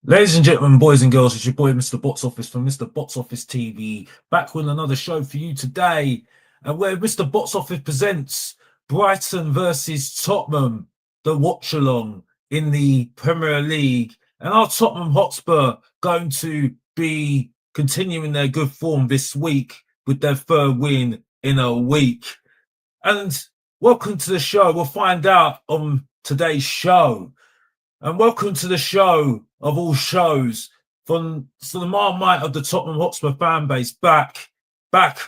Ladies and gentlemen, boys and girls, it's your boy Mr. Box Office from Mr. Box Office TV, back with another show for you today, and where Mr. Box Office presents Brighton versus Tottenham, the watch-along in the Premier League, and our Tottenham Hotspur going to be continuing their good form this week with their third win in a week. And welcome to the show. We'll find out on today's show. And welcome to the show of all shows from the Marmite of the Tottenham Hotspur fan base back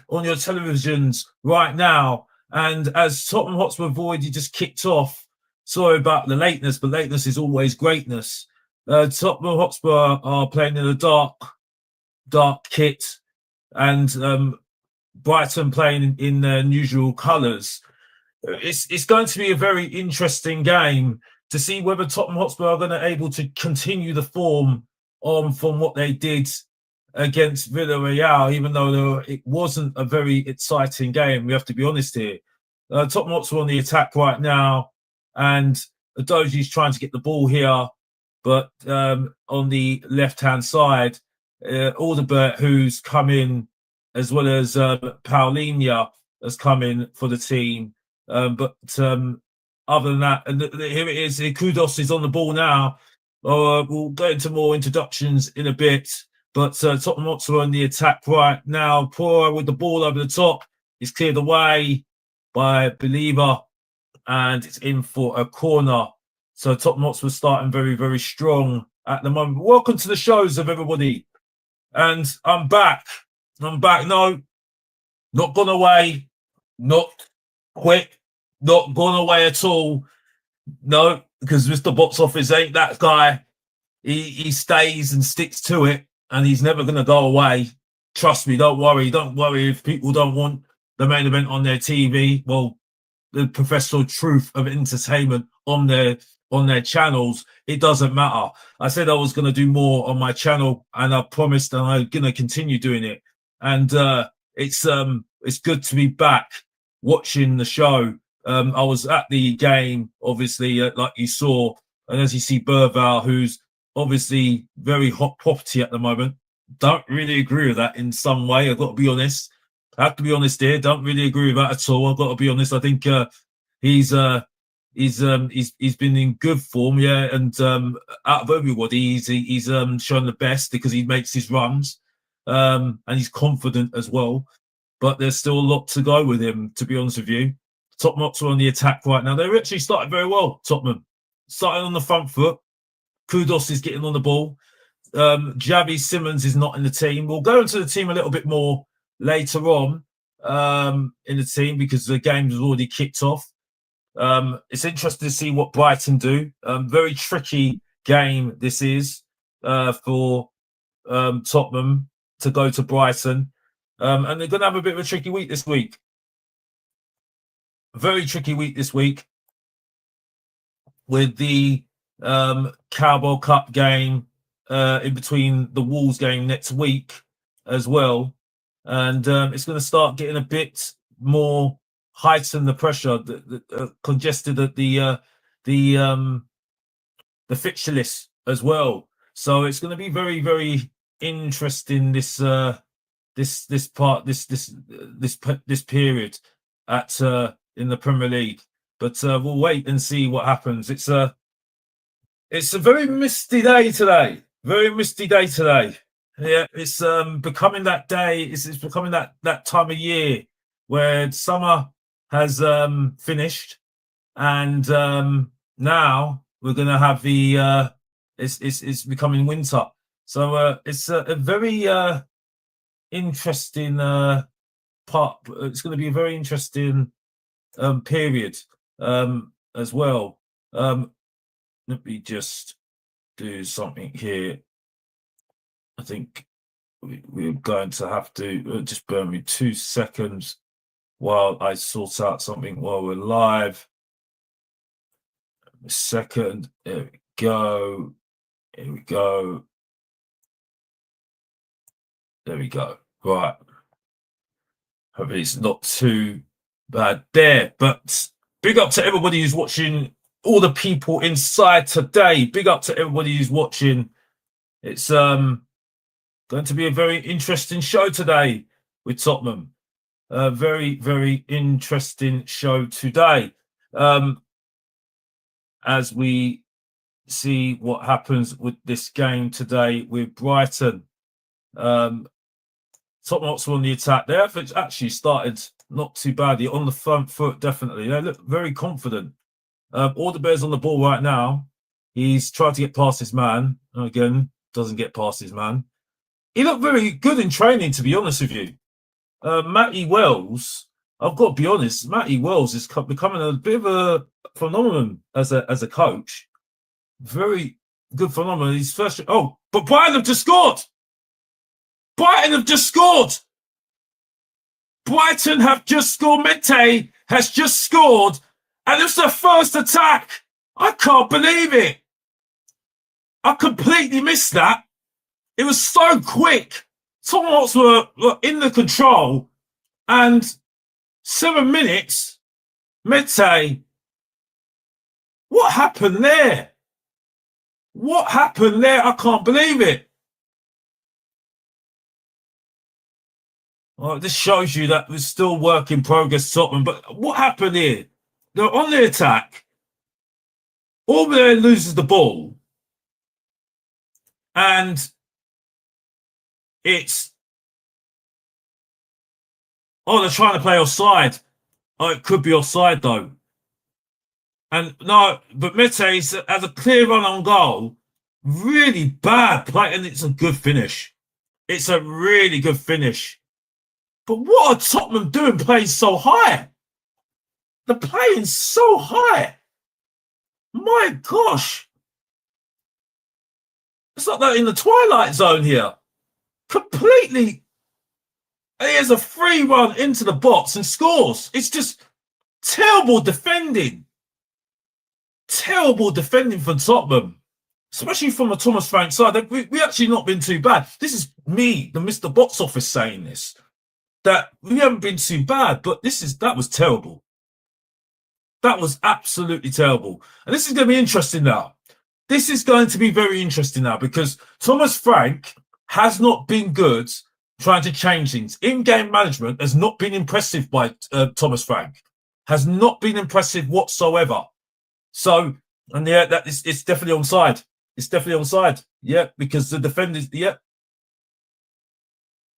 on your televisions right now. And as Tottenham Hotspur have already just kicked off, sorry about the lateness, but lateness is always greatness. Tottenham Hotspur are playing in a dark kit, and Brighton playing in their usual colours. It's going to be a very interesting game to see whether Tottenham Hotspur are going to able to continue the form on from what they did against Villarreal, even though it wasn't a very exciting game. We have to be honest here. Tottenham Hotspur on the attack right now, and Adoji's trying to get the ball here, but on the left-hand side, Alderbert, who's come in, as well as Paulinho, has come in for the team. Other than that, and here it is. Kudos is on the ball now. We'll go into more introductions in a bit. But Tottenham Hotspur on the attack right now. Poor with the ball over the top. It's cleared away by Believer, and it's in for a corner. So Tottenham Hotspur starting very, very strong at the moment. Welcome to the shows of everybody. And I'm back. No, not gone away. Not quick. Not gone away at all. No, because Mr. Box Office ain't that guy. He stays and sticks to it, and he's never going to go away. Trust me, don't worry. Don't worry if people don't want the main event on their TV. Well, the professional truth of entertainment on their channels, it doesn't matter. I said I was going to do more on my channel, and I promised, and I'm going to continue doing it. And it's good to be back watching the show. I was at the game, obviously, like you saw, and as you see, Burval, who's obviously very hot property at the moment. Don't really agree with that in some way. I've got to be honest. I have to be honest here. Don't really agree with that at all. I've got to be honest. I think he's been in good form, yeah, and out of everybody, he's shown the best because he makes his runs, and he's confident as well. But there's still a lot to go with him, to be honest with you. Tottenham Hotspur on the attack right now. They're actually started very well, Tottenham. Starting on the front foot. Kudos is getting on the ball. Javi Simmons is not in the team. We'll go into the team a little bit more later on in the team because the game has already kicked off. It's interesting to see what Brighton do. Very tricky game this is for Tottenham to go to Brighton. And they're going to have a bit of a tricky week this week. Very tricky week this week with the Carabao Cup game in between the Wolves game next week as well. And it's going to start getting a bit more heightened, the pressure, congested at the fixture list as well. So it's going to be very, very interesting this period at in the Premier League, but we'll wait and see what happens. It's a very misty day today. Very misty day today. Yeah, it's becoming that day. It's becoming that time of year where summer has finished, and now we're gonna have the it's becoming winter. So it's a very interesting part. It's going to be a very interesting period as well. Let me just do something here. I think we're going to have to just bear me 2 seconds while I sort out something while we're live. A second. There we go. Here we go. There we go. Right. Hopefully it's not too bad there. But big up to everybody who's watching, all the people inside today. Big up to everybody who's watching It's going to be a very interesting show today with Tottenham. A very, very interesting show today. As we see what happens with this game today with Brighton. Tottenham Hotspur on the attack. They have actually started not too badly on the front foot, definitely. They look very confident. All the Bears on the ball right now. He's trying to get past his man. Again, doesn't get past his man. He looked very good in training, to be honest with you. Matty Wells, I've got to be honest, Matty Wells is becoming a bit of a phenomenon as a coach. Very good phenomenon. His first. Oh, but Brighton have just scored. Brighton have just scored. Brighton have just scored. Mete has just scored. And it's the first attack. I can't believe it. I completely missed that. It was so quick. Tottenham Hotspur were in the control. And 7 minutes, Mete. What happened there? What happened there? I can't believe it. Well, this shows you that we're still work in progress, Tottenham. But what happened here? They're on the attack. Aubaix loses the ball. And it's... Oh, they're trying to play offside. Oh, it could be offside, though. And no, but Mete has a clear run on goal. Really bad play, and it's a good finish. It's a really good finish. But what are Tottenham doing playing so high? They're playing so high. My gosh. It's like they're in the Twilight Zone here. Completely. And he has a free run into the box and scores. It's just terrible defending. Terrible defending from Tottenham. Especially from a Thomas Frank side. We actually not been too bad. This is me, the Mr. Box Office, saying this. That we haven't been too bad, but that was terrible. That was absolutely terrible. And this is going to be interesting now. This is going to be very interesting now because Thomas Frank has not been good trying to change things. In-game management has not been impressive by Thomas Frank. Has not been impressive whatsoever. So, and yeah, it's definitely onside. It's definitely onside. Yeah, because the defenders, yeah.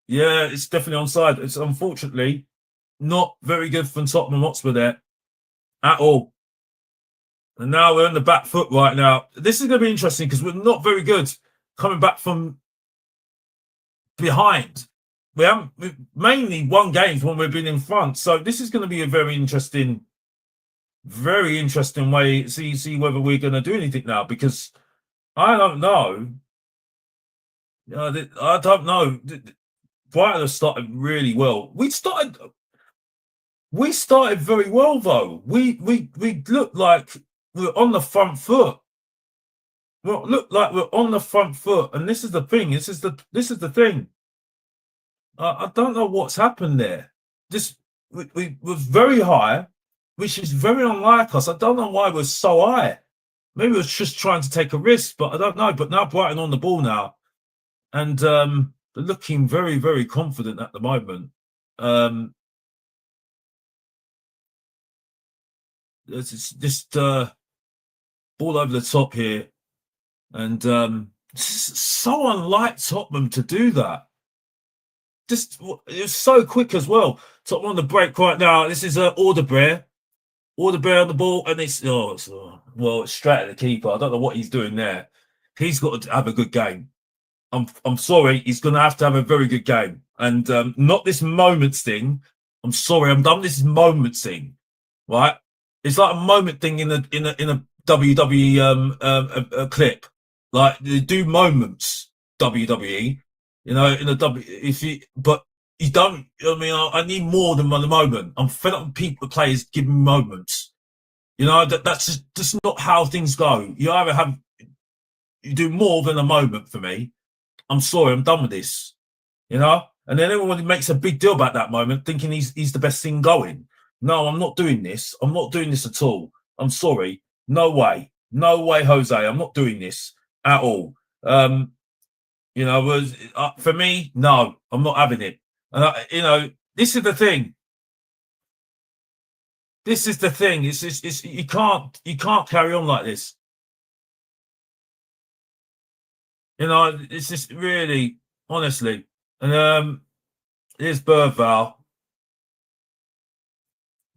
Yeah, it's definitely onside. It's unfortunately not very good from Tottenham Hotspur there at all. And now we're on the back foot right now. This is going to be interesting because we're not very good coming back from behind. We've mainly won games when we've been in front. So this is going to be a very interesting way. See whether we're going to do anything now because I don't know. I don't know. Brighton have started really well. We started very well though. We looked like we're on the front foot. Well, look like we're on the front foot, and this is the thing. This is the thing. I don't know what's happened there. We were very high, which is very unlike us. I don't know why we're so high. Maybe we're just trying to take a risk, but I don't know. But now Brighton on the ball now, and they're looking very, very confident at the moment. It's just ball over the top here, and it's so unlike Tottenham to do that. Just it was so quick as well. Tottenham on the break right now. This is Aubaix on the ball, and it's straight at the keeper. I don't know what he's doing there. He's got to have a good game. I'm sorry, he's going to have a very good game, and not this moments thing. I'm sorry, I'm done. This is moments thing, right? It's like a moment thing in a WWE clip. Like they do moments WWE, in a but you don't. I mean, I need more than the moment. I'm fed up with players giving me moments. That's just not how things go. You do more than a moment for me. I'm sorry, I'm done with this. And then everyone makes a big deal about that moment, thinking he's the best thing going. No, I'm not doing this. I'm not doing this at all. I'm sorry. No way. No way, Jose. I'm not doing this at all. You know, was for me, no, I'm not having it. And you know, this is the thing. This is the thing. It's you can't carry on like this. You know, it's just really, honestly. And here's Burval.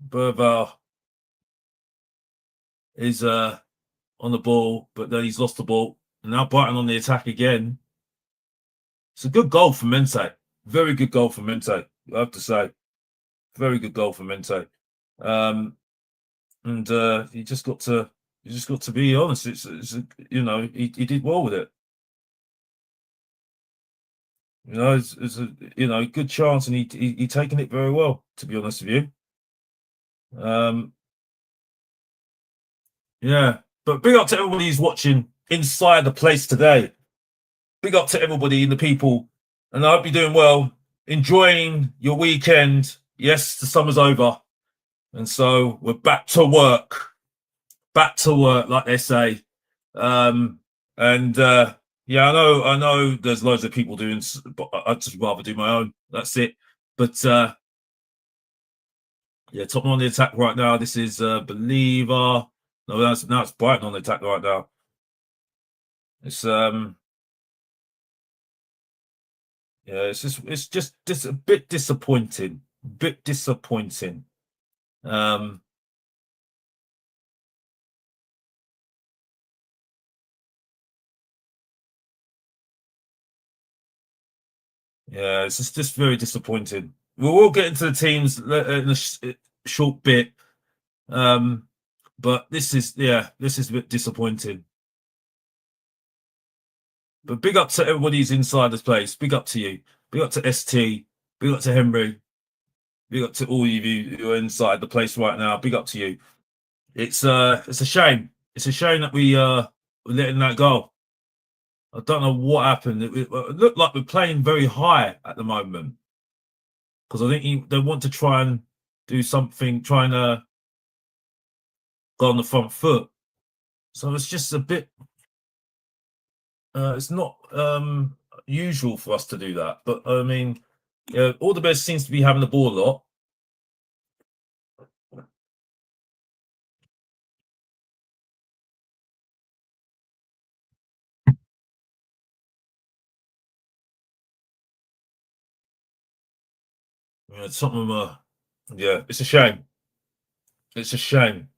Burval is on the ball, but then he's lost the ball. And now Brighton on the attack again. It's a good goal for Mente. Very good goal for Mente, I have to say. Very good goal for Mente. And you just got to be honest. It's you know, he did well with it. You know, it's a you know good chance, and he taken it very well. To be honest with you, yeah. But big up to everybody who's watching inside the place today. Big up to everybody and the people, and I hope you're doing well, enjoying your weekend. Yes, the summer's over, and so we're back to work. Back to work, like they say. And yeah, I know there's loads of people doing, but I'd just rather do my own. That's it. But yeah, Tottenham on the attack right now. This is Believer. No, now it's Brighton on the attack right now. It's yeah, it's just a bit disappointing. Bit disappointing. Yeah, it's just very disappointing. We'll get into the teams in a short bit. But this is a bit disappointing. But big up to everybody who's inside this place. Big up to you. Big up to ST. Big up to Henry. Big up to all of you who are inside the place right now. Big up to you. It's a shame. It's a shame that we're letting that go. I don't know what happened. It looked like we're playing very high at the moment, because I think they want to try and do something, trying to go on the front foot. So it's just a bit. It's not usual for us to do that, but I mean, yeah, all the best seems to be having the ball a lot. Yeah, some of them are. Yeah, it's a shame. It's a shame.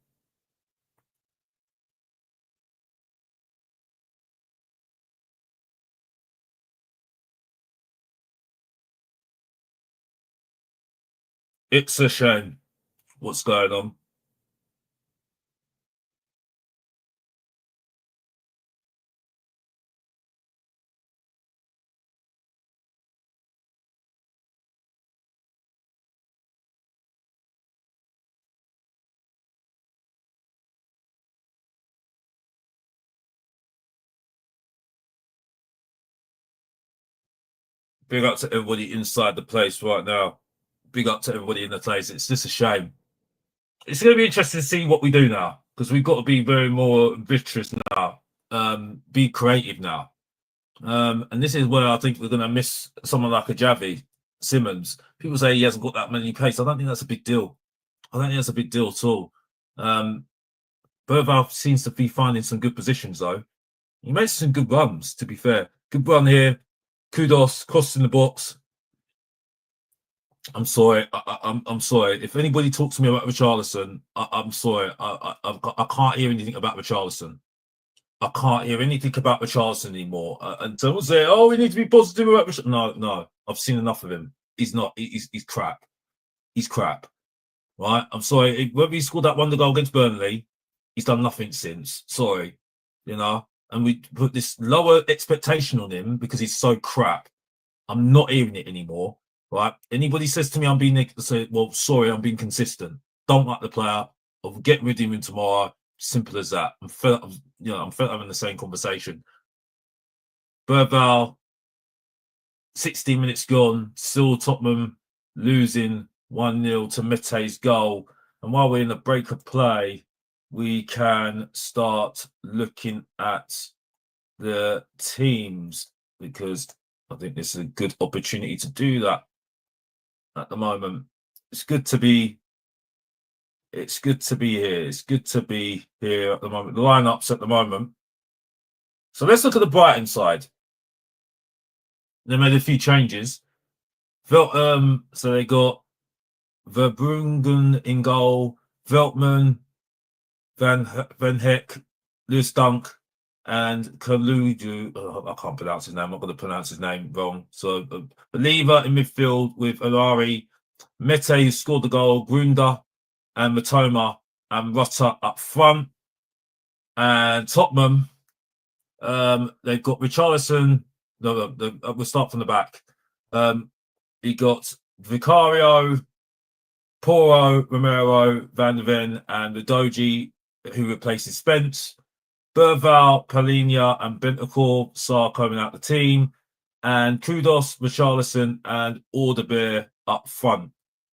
It's a shame what's going on. Big up to everybody inside the place right now. Big up to everybody in the place. It's just a shame. It's going to be interesting to see what we do now, because we've got to be very more ambitious now. Be creative now. And this is where I think we're going to miss someone like a Javi Simmons. People say he hasn't got that many pace. I don't think that's a big deal. I don't think that's a big deal at all. Burval seems to be finding some good positions, though. He makes some good runs, to be fair. Good run here. Kudos, crossing the box. I'm sorry. I'm sorry. If anybody talks to me about Richarlison, I'm sorry. I can't hear anything about Richarlison. I can't hear anything about Richarlison anymore. And someone say, "Oh, we need to be positive about Richarlison." No. I've seen enough of him. He's not. He's crap. He's crap. Right. I'm sorry. Whether he scored that wonder goal against Burnley, he's done nothing since. Sorry. You know. And we put this lower expectation on him because he's so crap. I'm not hearing it anymore. Right. Anybody says to me I'm being say, well, sorry, I'm being consistent. Don't like the player. I'll get rid of him tomorrow. Simple as that. I'm fed up, I'm fed up having the same conversation. Burval, 16 minutes gone, still Tottenham losing 1-0 to Mete's goal. And while we're in the break of play, we can start looking at the teams. because I think this is a good opportunity to do that at the moment. It's good to be. It's good to be here. It's good to be here at the moment. The lineups at the moment. So let's look at the Brighton side. They made a few changes. So they got Verbruggen in goal, Veltman, Van Heck, Lewis Dunk, and Kaludu. Oh, I can't pronounce his name. I'm not going to pronounce his name wrong. So Believer in midfield with Alari, Mete scored the goal, Grunder and Matoma and Rutter up front. And Tottenham, they've got Richarlison. No, we'll start from the back. You got Vicario, Poro, Romero, Van der Ven, and Udogie, who replaces Spence. Berval, Palhinha, and Bentancur Sarr coming out the team. And Kudos, Richarlison, and Alderweireld up front.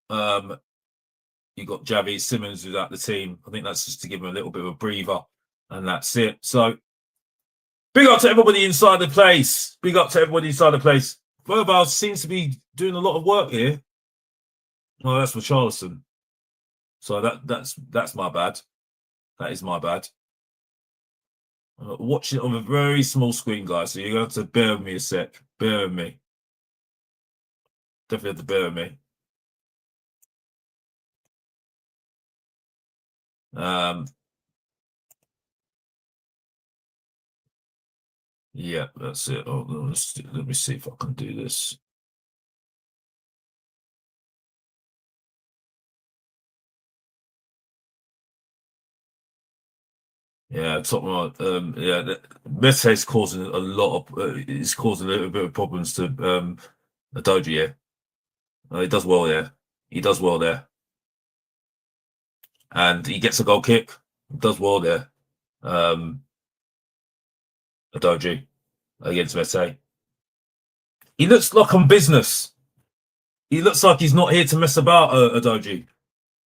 You got Javi Simmons who's out the team. I think that's just to give him a little bit of a breather, and that's it. So big up to everybody inside the place. Big up to everybody inside the place. Berval seems to be doing a lot of work here. Oh, that's Richarlison. So that's my bad. That is my bad. I'm watching it on a very small screen, guys. So you're going to have to bear with me a sec. Bear with me. Definitely have to bear with me. Yeah, that's it. Oh, let me see if I can do this. Yeah, Tottenham. Yeah, Mete's causing a lot of. It's causing a little bit of problems to Adoji. Yeah, he does well there. He does well there, and he gets a goal kick. He does well there. Adoji against Mete. He looks like on business. He looks like he's not here to mess about, Adoji.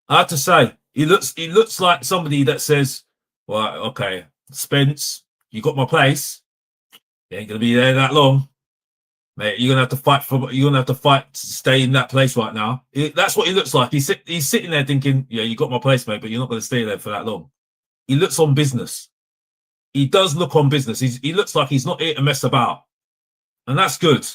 I have to say, he looks like somebody that says, "Well, okay, Spence, you got my place. You ain't gonna be there that long, mate. You're gonna have to fight to stay in that place right now." That's what he looks like. He's sitting there thinking, "Yeah, you got my place, mate, but you're not gonna stay there for that long." He looks on business. He does look on business. He looks like he's not here to mess about, and that's good.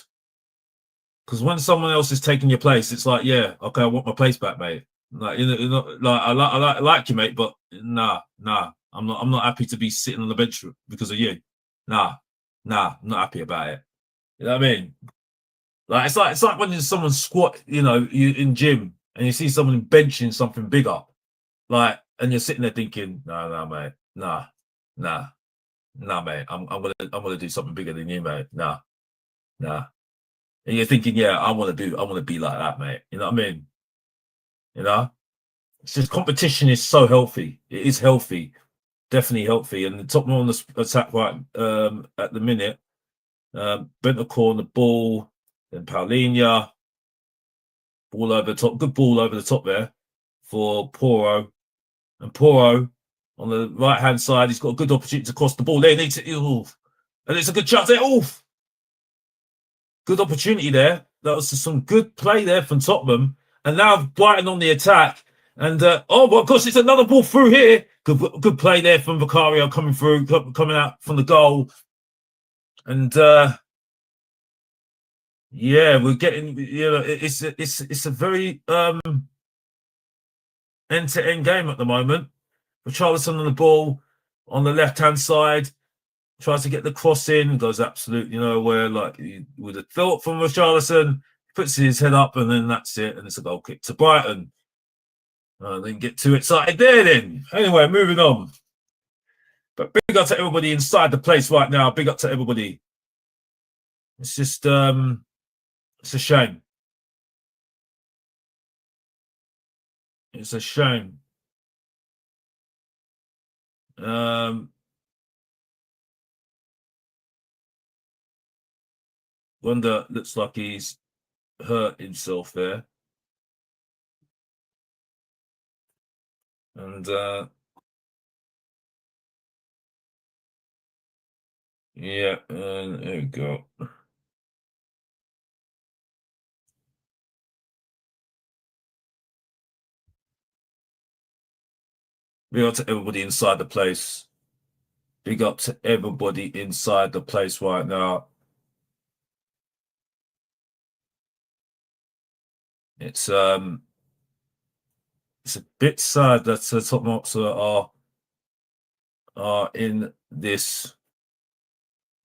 Because when someone else is taking your place, it's like, yeah, okay, I want my place back, mate. Like, like I like you, mate, but nah, I'm not happy to be sitting on the bench because of you. Nah, I'm not happy about it. You know what I mean? Like it's like when someone squat, you in gym and you see someone benching something bigger, like, and you're sitting there thinking, no, mate, nah, mate, I'm gonna do something bigger than you, mate. Nah. And you're thinking, yeah, I want to be like that, mate. You know what I mean? You know, it's just competition is so healthy. It is healthy, definitely healthy. And the top one on the attack right at the minute, Bentancur on the ball, then Paulinho, ball over the top, good ball over the top there for Poro, and Poro on the right hand side, he's got a good opportunity to cross the ball. There, needs it, and it's a good chance there. Oof. Good opportunity there. That was some good play there from Tottenham. And now Brighton on the attack. And oh my gosh, it's another ball through here. Good play there from Vicario coming through, coming out from the goal. And yeah, we're getting, it's a very end-to-end game at the moment. Richarlison on the ball on the left-hand side, tries to get the cross in, goes absolutely nowhere, like you would have thought from Richarlison. Puts his head up, and then that's it, and it's a goal kick to Brighton. Didn't get too excited there then. Anyway, moving on. But big up to everybody inside the place right now. Big up to everybody. It's just, it's a shame. It's a shame. Wonder looks like he's hurt himself there. And yeah, and there we go. Big up to everybody inside the place. Big up to everybody inside the place right now. It's a bit sad that Tottenham Hotspur are in this.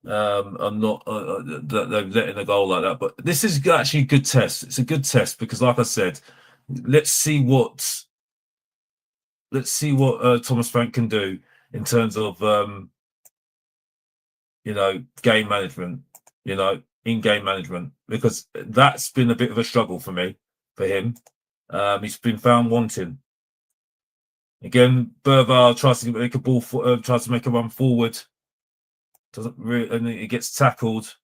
I'm not that they're letting a goal like that, but this is actually a good test. It's a good test because, like I said, let's see what Thomas Frank can do in terms of game management, in-game management, because that's been a bit of a struggle for him. He's been found wanting. Again, Bervar tries to make a ball, tries to make a run forward. Doesn't really, and it gets tackled.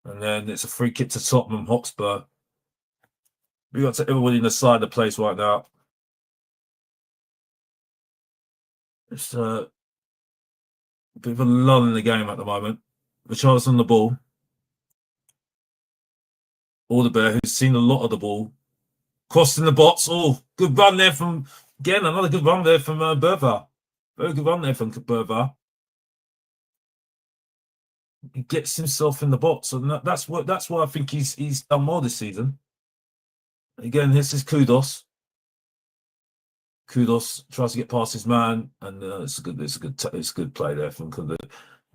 And then it's a free kick to Tottenham Hotspur. We got to everybody in the side of the place right now. It's a bit of a lull in the game at the moment. Richarlison on the ball. Alderbear, who's seen a lot of the ball. Crossing the box. Oh, good run there from, again, another good run there from Bervar. Very good run there from Bervar. He gets himself in the box, and that's why I think he's done more this season. Again, this is Kudos. Kudos tries to get past his man, and it's a good play there from Kudos.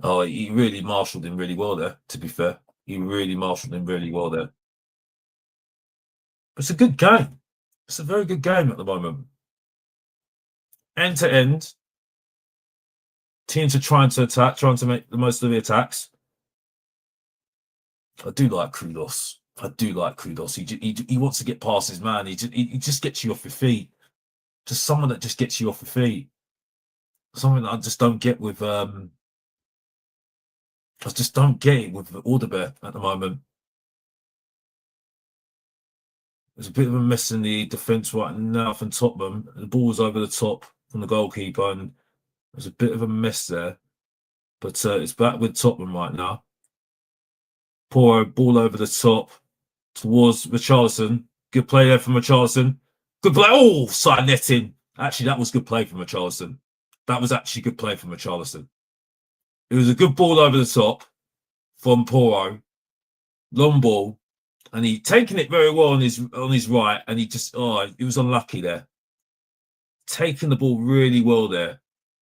Oh, he really marshalled him really well there. To be fair, he really marshalled him really well there. It's a good game. It's a very good game at the moment. End to end, teams are trying to attack, trying to make the most of the attacks. I do like Kudos. He wants to get past his man. He just gets you off your feet. Just someone that just gets you off your feet. Something that I just don't get with I just don't get it with Alderbear at the moment. There's a bit of a mess in the defence right now from Tottenham. The ball's over the top from the goalkeeper, and there's a bit of a mess there. But it's back with Tottenham right now. Poor ball over the top towards Richarlison. Good play there from Richarlison. Good play. Oh, side netting. Actually, that was good play from Richarlison. That was actually good play from Richarlison. It was a good ball over the top from Poro. Long ball. And he taken it very well on his right. And he was unlucky there. Taking the ball really well there.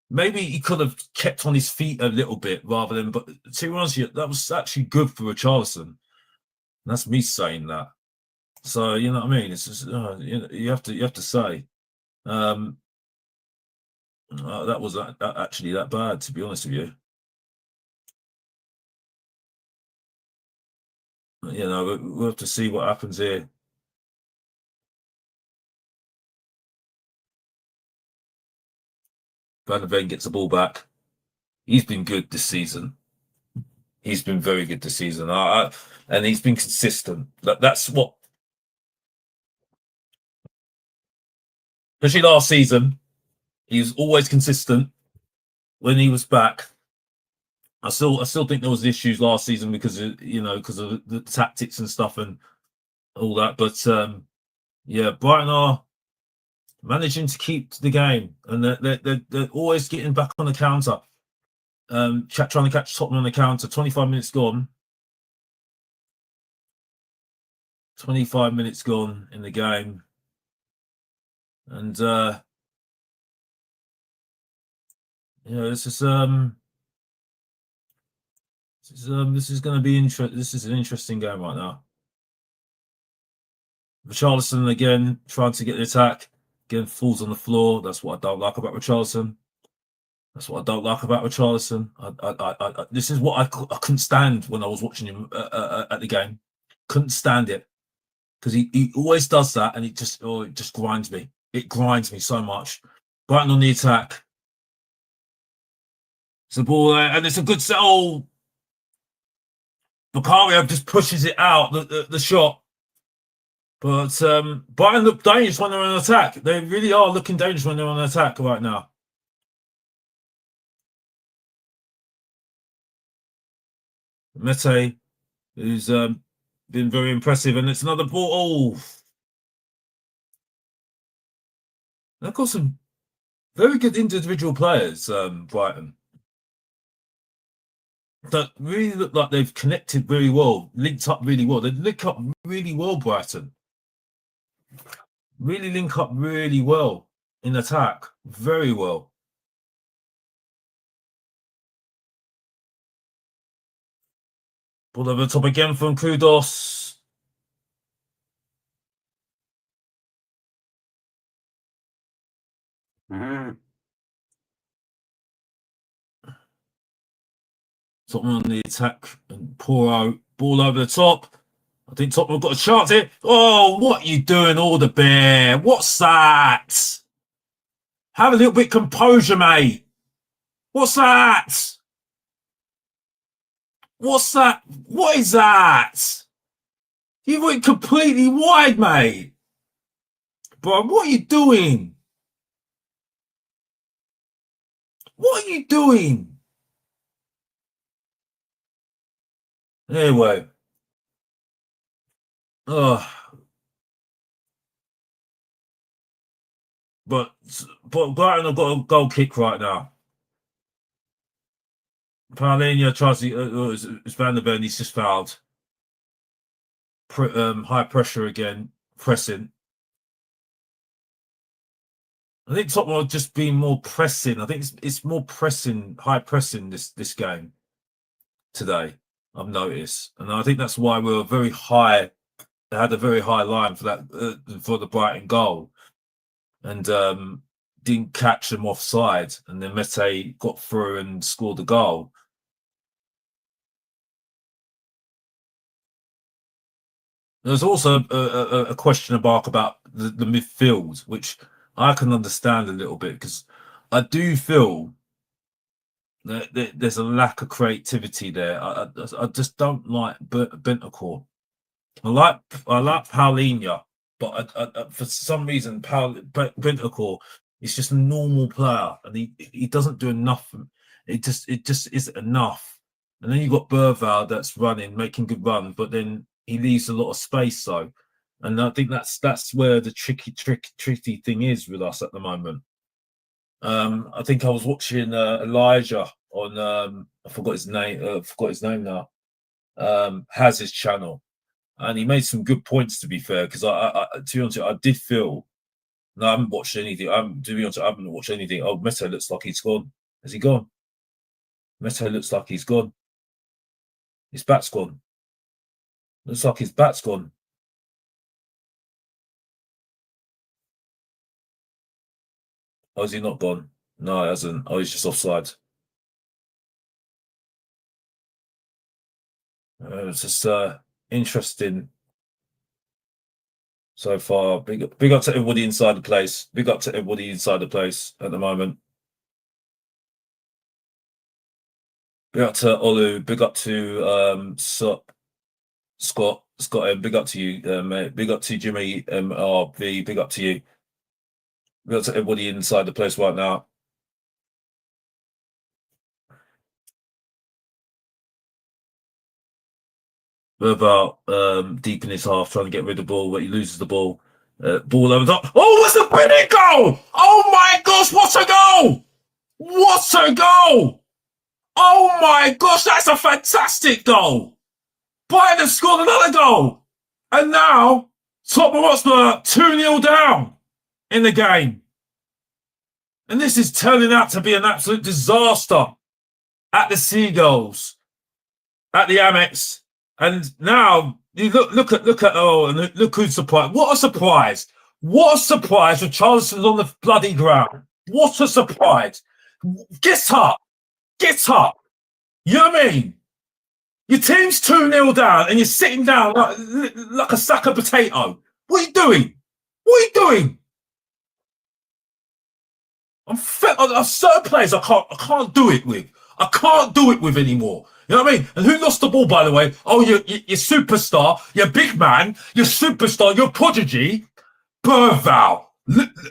Maybe he could have kept on his feet a little bit rather than, but to be honest, that was actually good for Richarlison. That's me saying that. So you know what I mean. It's just you have to say that was actually that bad, to be honest with you. We'll have to see what happens here. Van der Ven gets the ball back. He's been good this season. He's been very good this season, and he's been consistent. That's what, especially last season, he was always consistent when he was back. I still think there was issues last season because of the tactics and stuff and all that. But yeah, Brighton are managing to keep the game, and they're always getting back on the counter. Trying to catch Tottenham on the counter. 25 minutes gone. 25 minutes gone in the game, and this is going to be interesting. This is an interesting game right now. Richarlison again trying to get the attack. Again falls on the floor. That's what I don't like about Richarlison. This is what I couldn't stand when I was watching him at the game. Couldn't stand it because he always does that, and it just grinds me. It grinds me so much. Brighton on the attack. It's the ball there, and it's a good set. Oh, Vicario just pushes it out, the shot. But Brighton look dangerous when they're on attack. They really are looking dangerous when they're on attack right now. Mete, who's been very impressive, and it's another ball. Oh, They've got some very good individual players, Brighton, that really look like they've connected very well, linked up really well. They link up really well, Brighton. Really link up really well in attack. Very well. Ball over the top again from Kudos. Tottenham on the attack and Poro, ball over the top. I think Tottenham have got a chance here. Oh, what are you doing, Alderbear? What's that? Have a little bit of composure, mate. What's that? What's that? What is that? You went completely wide, mate. Bro, what are you doing? What are you doing? Anyway. But Brighton have got a goal kick right now. Paulinho tries to it's Van der Ven, he's just fouled. High pressure again, pressing. I think Tottenham have just been more pressing. I think it's more pressing, high pressing this game today. I've noticed, and I think that's why we were very high. They had a very high line for that for the Brighton goal, and didn't catch them offside, and then Mete got through and scored the goal. There's also a question mark about the midfield, which I can understand a little bit, because I do feel that there's a lack of creativity there. I just don't like Bentancur. I like Paulinho, but for some reason Bentancur is just a normal player, and he doesn't do enough. It just isn't enough. And then you've got Burval that's running, making good runs, but then he leaves a lot of space. So, and I think that's where the tricky thing is with us at the moment. I think I was watching Elijah on I forgot his name now. Has his channel, and he made some good points, to be fair, because I to be honest, I did feel. No, I haven't watched anything. To be honest, I haven't watched anything. Oh, Mete looks like he's gone. Has he gone? Mete looks like he's gone. His bat's gone. Looks like his bat's gone. Oh, is he not gone? No, he hasn't. Oh, he's just offside. It's just interesting so far. Big up to everybody inside the place. Big up to everybody inside the place at the moment. Big up to Olu. Big up to Scott. Big up to you, mate. Big up to Jimmy RV. Big up to you. Big up to everybody inside the place right now. About deep in his half, trying to get rid of the ball, but he loses the ball. Ball over the top. Oh, what's a brilliant goal! Oh my gosh, what a goal! What a goal! Oh my gosh, that's a fantastic goal! Brighton have scored another goal! And now, Tottenham Hotspur 2-0 down in the game. And this is turning out to be an absolute disaster at the Seagulls, at the Amex. And now you look at and look who's surprised. What a surprise! What a surprise with Charleston's on the bloody ground. What a surprise! Get up! Get up! You know what I mean? Your team's 2-0 down and you're sitting down like a sack of potato. What are you doing? What are you doing? I'm certain players I can't do it with. I can't do it with anymore. You know what I mean? And who lost the ball, by the way? Oh, your superstar, your big man, your superstar, your prodigy, Burval.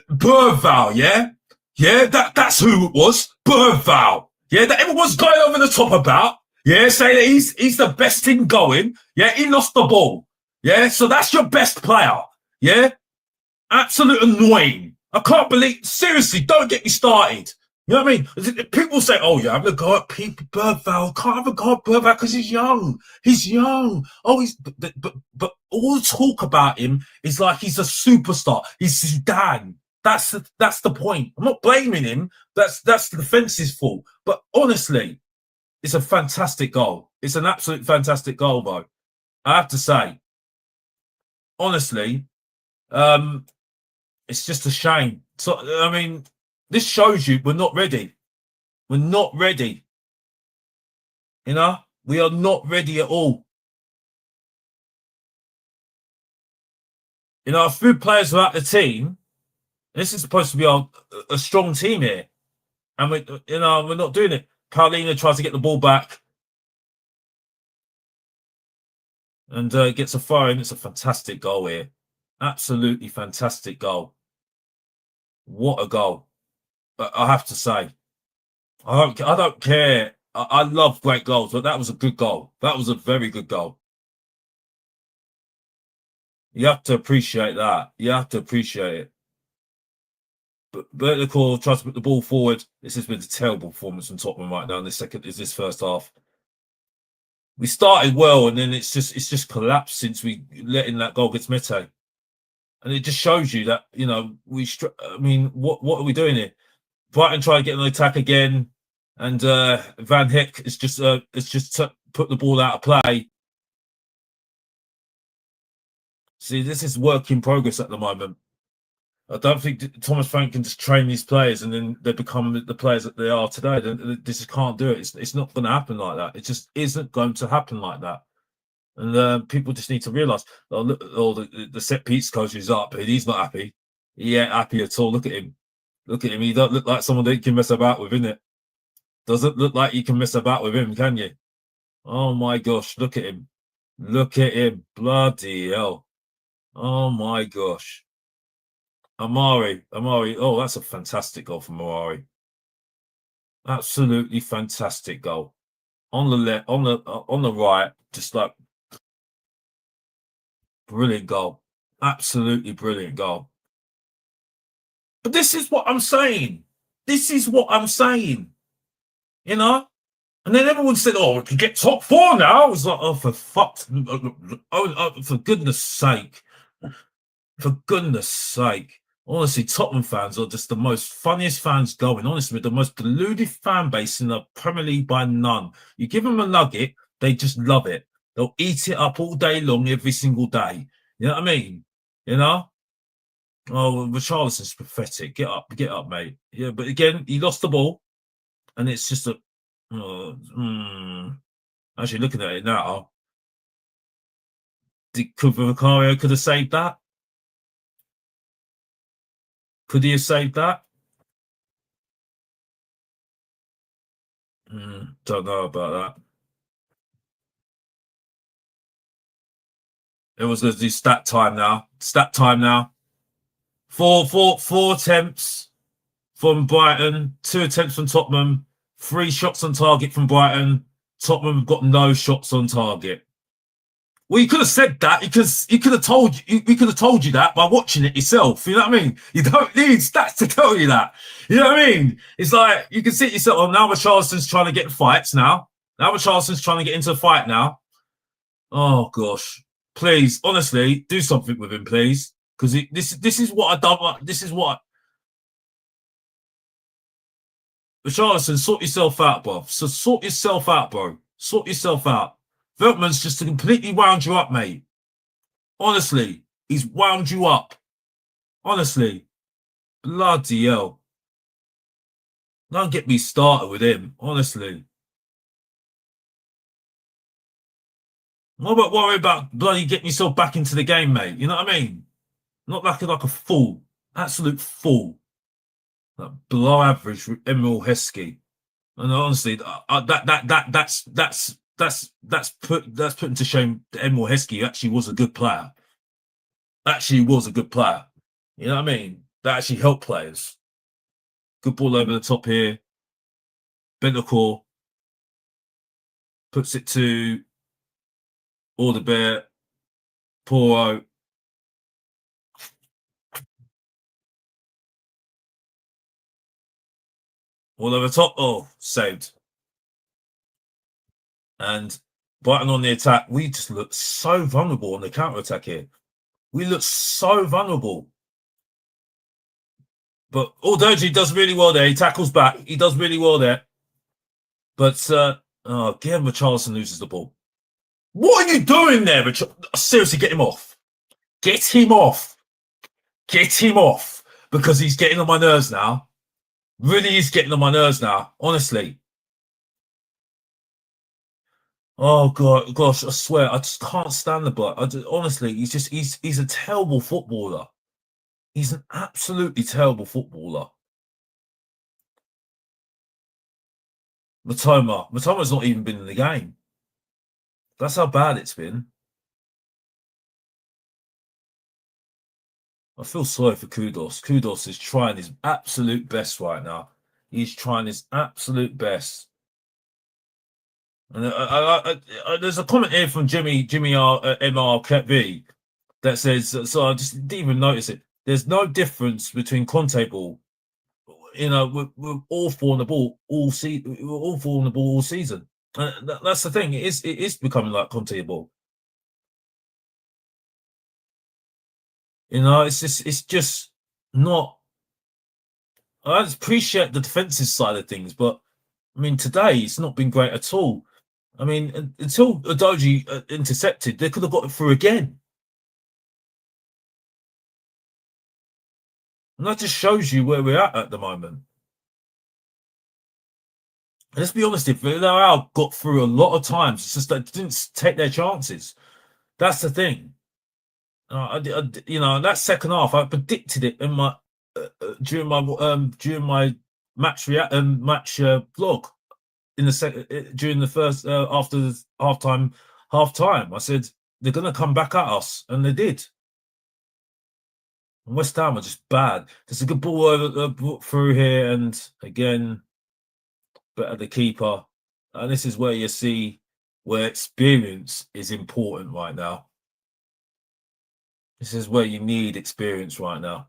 Burval, yeah? Yeah, that's who it was. Burval. Yeah, that everyone's going over the top about. Yeah, saying that he's the best thing going. Yeah, he lost the ball. Yeah, so that's your best player. Yeah? Absolute annoying. I can't believe, seriously, don't get me started. You know what I mean? People say, oh, you haven't got Bergvall. Can't have a go at Bergvall because he's young. He's young. Oh, but all the talk about him is like he's a superstar. He's Zidane. That's the point. I'm not blaming him. That's the defense's fault. But honestly, it's a fantastic goal. It's an absolute fantastic goal, though. I have to say, honestly, it's just a shame. So I mean, this shows you we're not ready. We're not ready. You know, we are not ready at all. You know, a few players are out the team. This is supposed to be a strong team here, and we're not doing it. Paulina tries to get the ball back and gets a throw in. It's a fantastic goal here. Absolutely fantastic goal. What a goal! But I have to say, I don't care. I love great goals, but that was a good goal. That was a very good goal. You have to appreciate that. You have to appreciate it. But Vertical tries to put the ball forward. This has been a terrible performance from Tottenham right now. In this first half. We started well, and then it's just collapsed since we let in that goal against Mete. And it just shows you that, you know, I mean, what are we doing here? Brighton try to get an attack again, and Van Heck is just put the ball out of play. See, this is work in progress at the moment. I don't think Thomas Frank can just train these players and then they become the players that they are today. They just can't do it. It's not going to happen like that. It just isn't going to happen like that. And people just need to realise. Oh, look, the set piece coach is up, but he's not happy. He ain't happy at all. Look at him. Look at him. He don't look like someone that you can mess about with, innit? Doesn't look like you can mess about with him, can you? Oh my gosh, look at him. Look at him. Bloody hell. Oh my gosh. Amari. Oh, that's a fantastic goal from Amari. Absolutely fantastic goal. On the left, on the right, just like brilliant goal. Absolutely brilliant goal. But this is what I'm saying. This is what I'm saying. You know? And then everyone said, oh, we can get top four now. I was like, oh, for goodness sake. For goodness sake. Honestly, Tottenham fans are just the most funniest fans going. Honestly, the most deluded fan base in the Premier League by none. You give them a nugget, they just love it. They'll eat it up all day long, every single day. You know what I mean? You know? Oh, Richarlison's pathetic. Get up, mate. Yeah, but again, he lost the ball, and it's just a. Actually, looking at it now, could Vicario could have saved that? Could he have saved that? Don't know about that. It was the stat time now. Stat time now. Four attempts from Brighton, 2 attempts from Tottenham, 3 shots on target from Brighton. Tottenham got no shots on target. Well, you could have said that because we could have told you that by watching it yourself. You know what I mean? You don't need stats to tell you that. You know what I mean? It's like you can see it yourself. Oh, now Richarlison's trying to get fights now. Now Richarlison's trying to get into a fight now. Oh gosh. Please, honestly, do something with him, please. Because this is what I don't like. This is what Richarlison, sort yourself out, bro. So sort yourself out, bro. Sort yourself out. Veltman's just completely wound you up, mate. Honestly, he's wound you up. Honestly. Bloody hell. Don't get me started with him, honestly. What about worry about bloody getting yourself back into the game, mate? You know what I mean? Not like a fool. Absolute fool. Like below average Emil Heskey. And honestly, that's putting to shame Emil Heskey actually was a good player. Actually was a good player. You know what I mean? That actually helped players. Good ball over the top here. Bentancur puts it to Alderbear. Poro. all over the top. Oh, saved. And Brighton on the attack, we just look so vulnerable on the counter attack here. We look so vulnerable. But Doji does really well there. He tackles back. He does really well there. But again, Richarlison loses the ball. What are you doing there, Richard? Seriously, get him off. Get him off. Get him off. Because he's getting on my nerves now. Really is getting on my nerves now. Honestly. Oh God, gosh, I swear, I just can't stand the bloke. Honestly, he's a terrible footballer. He's an absolutely terrible footballer. Matoma's not even been in the game. That's how bad it's been. I feel sorry for Kudos. Kudos is trying his absolute best right now. He's trying his absolute best. And there's a comment here from Jimmy MR V that says, so I just didn't even notice it. There's no difference between Conte ball. You know, we're all four on the ball all season. We're all four on the ball all season. That's the thing. It is becoming like Conte ball. You know, it's just not. I appreciate the defensive side of things, but I mean, today it's not been great at all. I mean, until Udogie intercepted, they could have got it through again. And that just shows you where we're at the moment. And let's be honest, if Villarreal got through a lot of times, it's just that they didn't take their chances. That's the thing. You know, that second half, I predicted it in my during my match vlog in the during the first after the half time. I said they're going to come back at us, and they did. And West Ham are just bad. There's a good ball over through here, and again, better the keeper. And this is where you see where experience is important right now. This is where you need experience right now.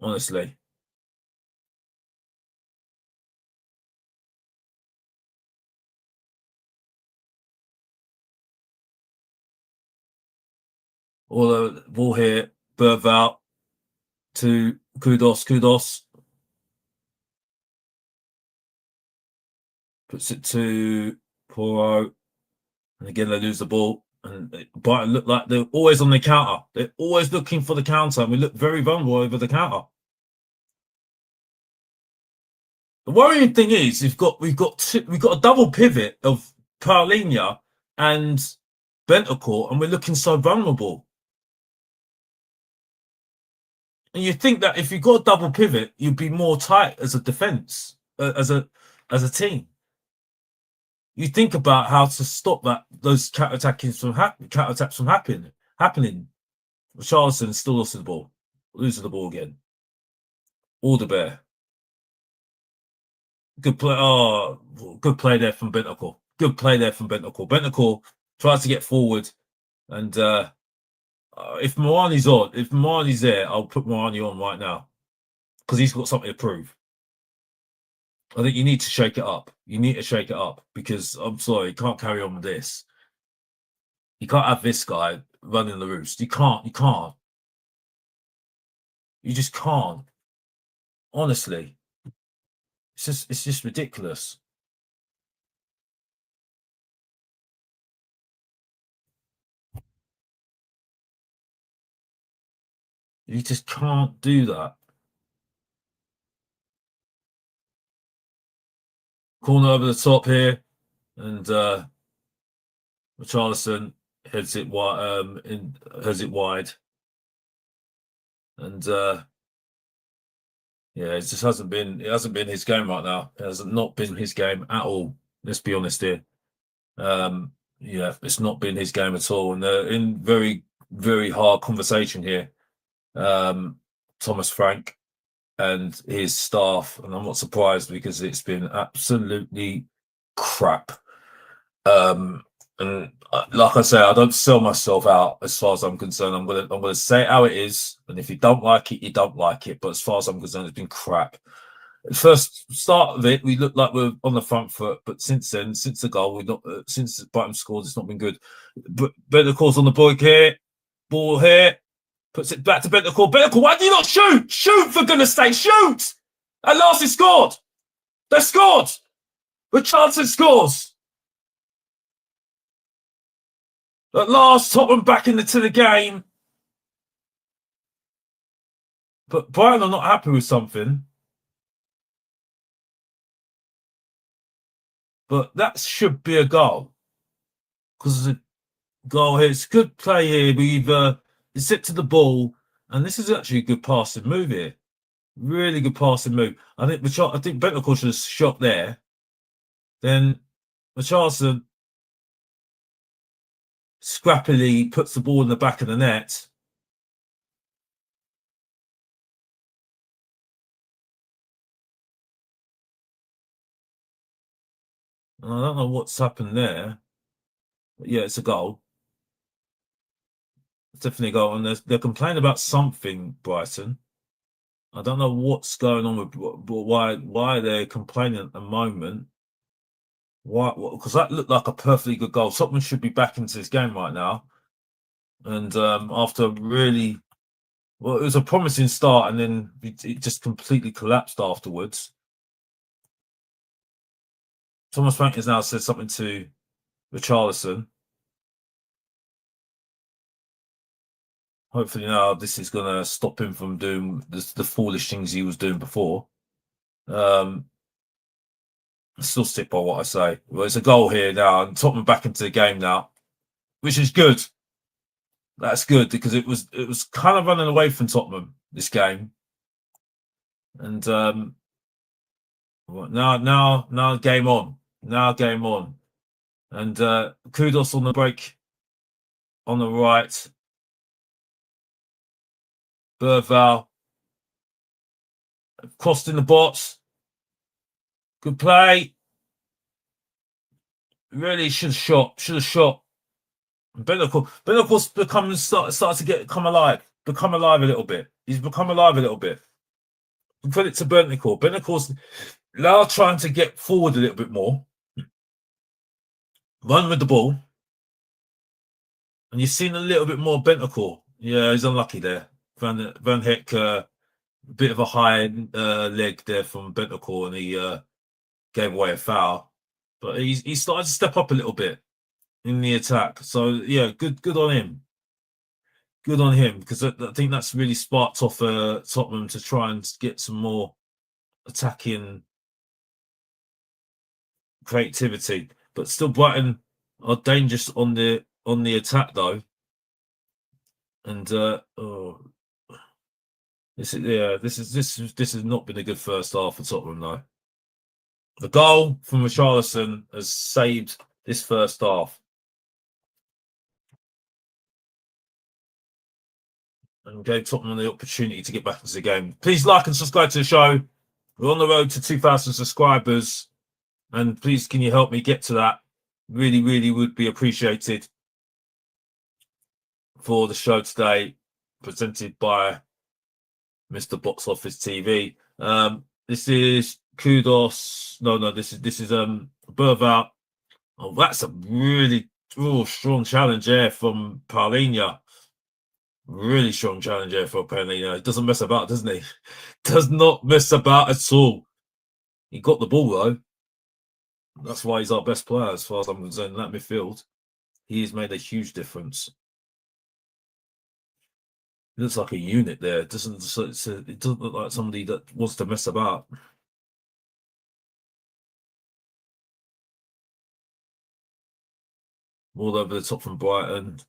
Honestly. All the ball here, Bergvall to Kudos. Puts it to Poro. And again, they lose the ball. And Brighton look like they're always on the counter. They're always looking for the counter. And we look very vulnerable over the counter. The worrying thing is we've got a double pivot of Paulinho and Bentancur, and we're looking so vulnerable. And you think that if you've got a double pivot, you'd be more tight as a defense, as a team. You think about how to stop those counterattacks from happening. Richarlison still lost the ball, losing the ball again. Alderweireld. Good play. Oh, good play there from Bentancur. Good play there from Bentancur. Bentancur tries to get forward, and if Moani's there, I'll put Moani on right now because he's got something to prove. I think you need to shake it up. You need to shake it up because I'm sorry, you can't carry on with this. You can't have this guy running the roost. You can't. You just can't. Honestly. It's just ridiculous. You just can't do that. Corner over the top here, and Richarlison heads it wide, and yeah, it just hasn't been his game right now. It has not been his game at all. Let's be honest here. Yeah, it's not been his game at all, and they're in very, very hard conversation here. Thomas Frank and his staff, and I'm not surprised because it's been absolutely crap. And like I say, I don't sell myself out as far as I'm concerned. I'm gonna say it how it is, and if you don't like it, you don't like it. But as far as I'm concerned, it's been crap. First start of it, we looked like we're on the front foot, but since then, since the goal, we've not since Brighton scored, it's not been good. But Bentancur's on the ball here, puts it back to Bentancur. Bentancur, why do you not shoot? Shoot, for goodness sake, shoot! At last, he scored. They scored. Richarlison scores. At last, Tottenham back into the game. But Brighton are not happy with something. But that should be a goal. Because there's a goal here. It's a good play here. We've to the ball. And this is actually a good passing move here. Really good passing move. I think Bentancur should have shot there. Then Richarlison scrappily puts the ball in the back of the net. And I don't know what's happened there. But yeah, it's a goal. It's definitely a goal. And they're complaining about something, Brighton. I don't know what's going on with why they're complaining at the moment. Why? Because that looked like a perfectly good goal. Tottenham should be back into this game right now. And after really, well, it was a promising start, and then it just completely collapsed afterwards. Thomas Frank has now said something to Richarlison. Hopefully now this is going to stop him from doing the foolish things he was doing before. Still stick by what I say. Well, it's a goal here now, and Tottenham back into the game now, which is good. That's good because it was kind of running away from Tottenham this game, and now game on, and Kudos on the break on the right. Burval crossed in the box. Good play. Really should have shot. Bentancur's started to come alive a little bit. He's become alive a little bit. Credit to Bentancur. Bentancur's now trying to get forward a little bit more. Run with the ball. And you've seen a little bit more Bentancur. Yeah, he's unlucky there. Van Heck, a bit of a high leg there from Bentancur, and he gave away a foul. But he's started to step up a little bit in the attack. So yeah, good on him. Good on him, because I think that's really sparked off Tottenham to try and get some more attacking creativity. But still, Brighton are dangerous on the attack though. And this has not been a good first half for Tottenham though. The goal from Richarlison has saved this first half. And gave Tottenham the opportunity to get back into the game. Please like and subscribe to the show. We're on the road to 2,000 subscribers. And please, can you help me get to that? Really, really would be appreciated for the show today, presented by Mr. Box Office TV. This is Kudos. No, this is Burval. Oh, that's a really strong challenge there from Paulinho. Really strong challenge there for Paulinho. He doesn't mess about, doesn't he? Does not mess about at all. He got the ball though. That's why he's our best player as far as I'm concerned in that midfield. He has made a huge difference. He looks like a unit there. It doesn't look like somebody that wants to mess about. All over the top from Brighton.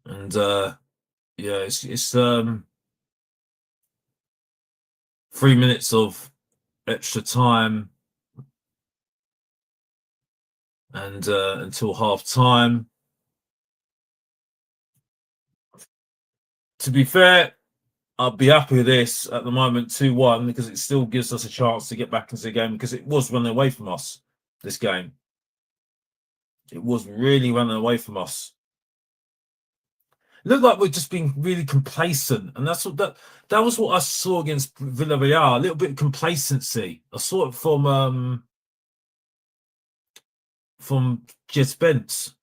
And yeah, it's 3 minutes of extra time, and until half time. To be fair, I'd be happy with this at the moment, 2-1, because it still gives us a chance to get back into the game, because it was running away from us, this game. It was really running away from us. It looked like we're just being really complacent, and that's what that was what I saw against Villarreal. A little bit of complacency. I saw it from Jess Spence.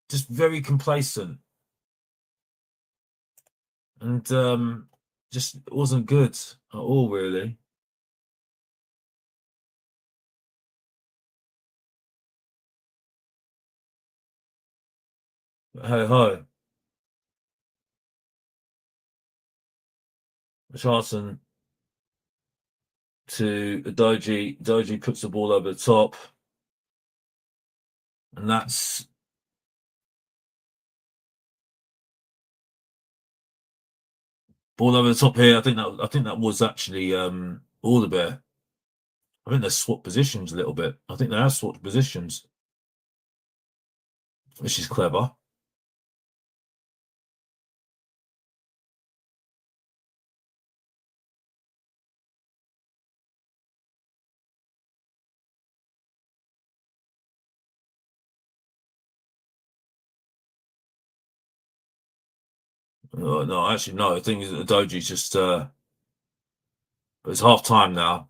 Just very complacent. And just wasn't good at all, really. But hey ho. Richardson to Doji. Doji puts the ball over the top. And that's ball over the top here. I think that was actually Alderbear. I think they swapped positions a little bit. I think they have swapped positions, which is clever. No, actually, no. I think Doji's just it's half time now,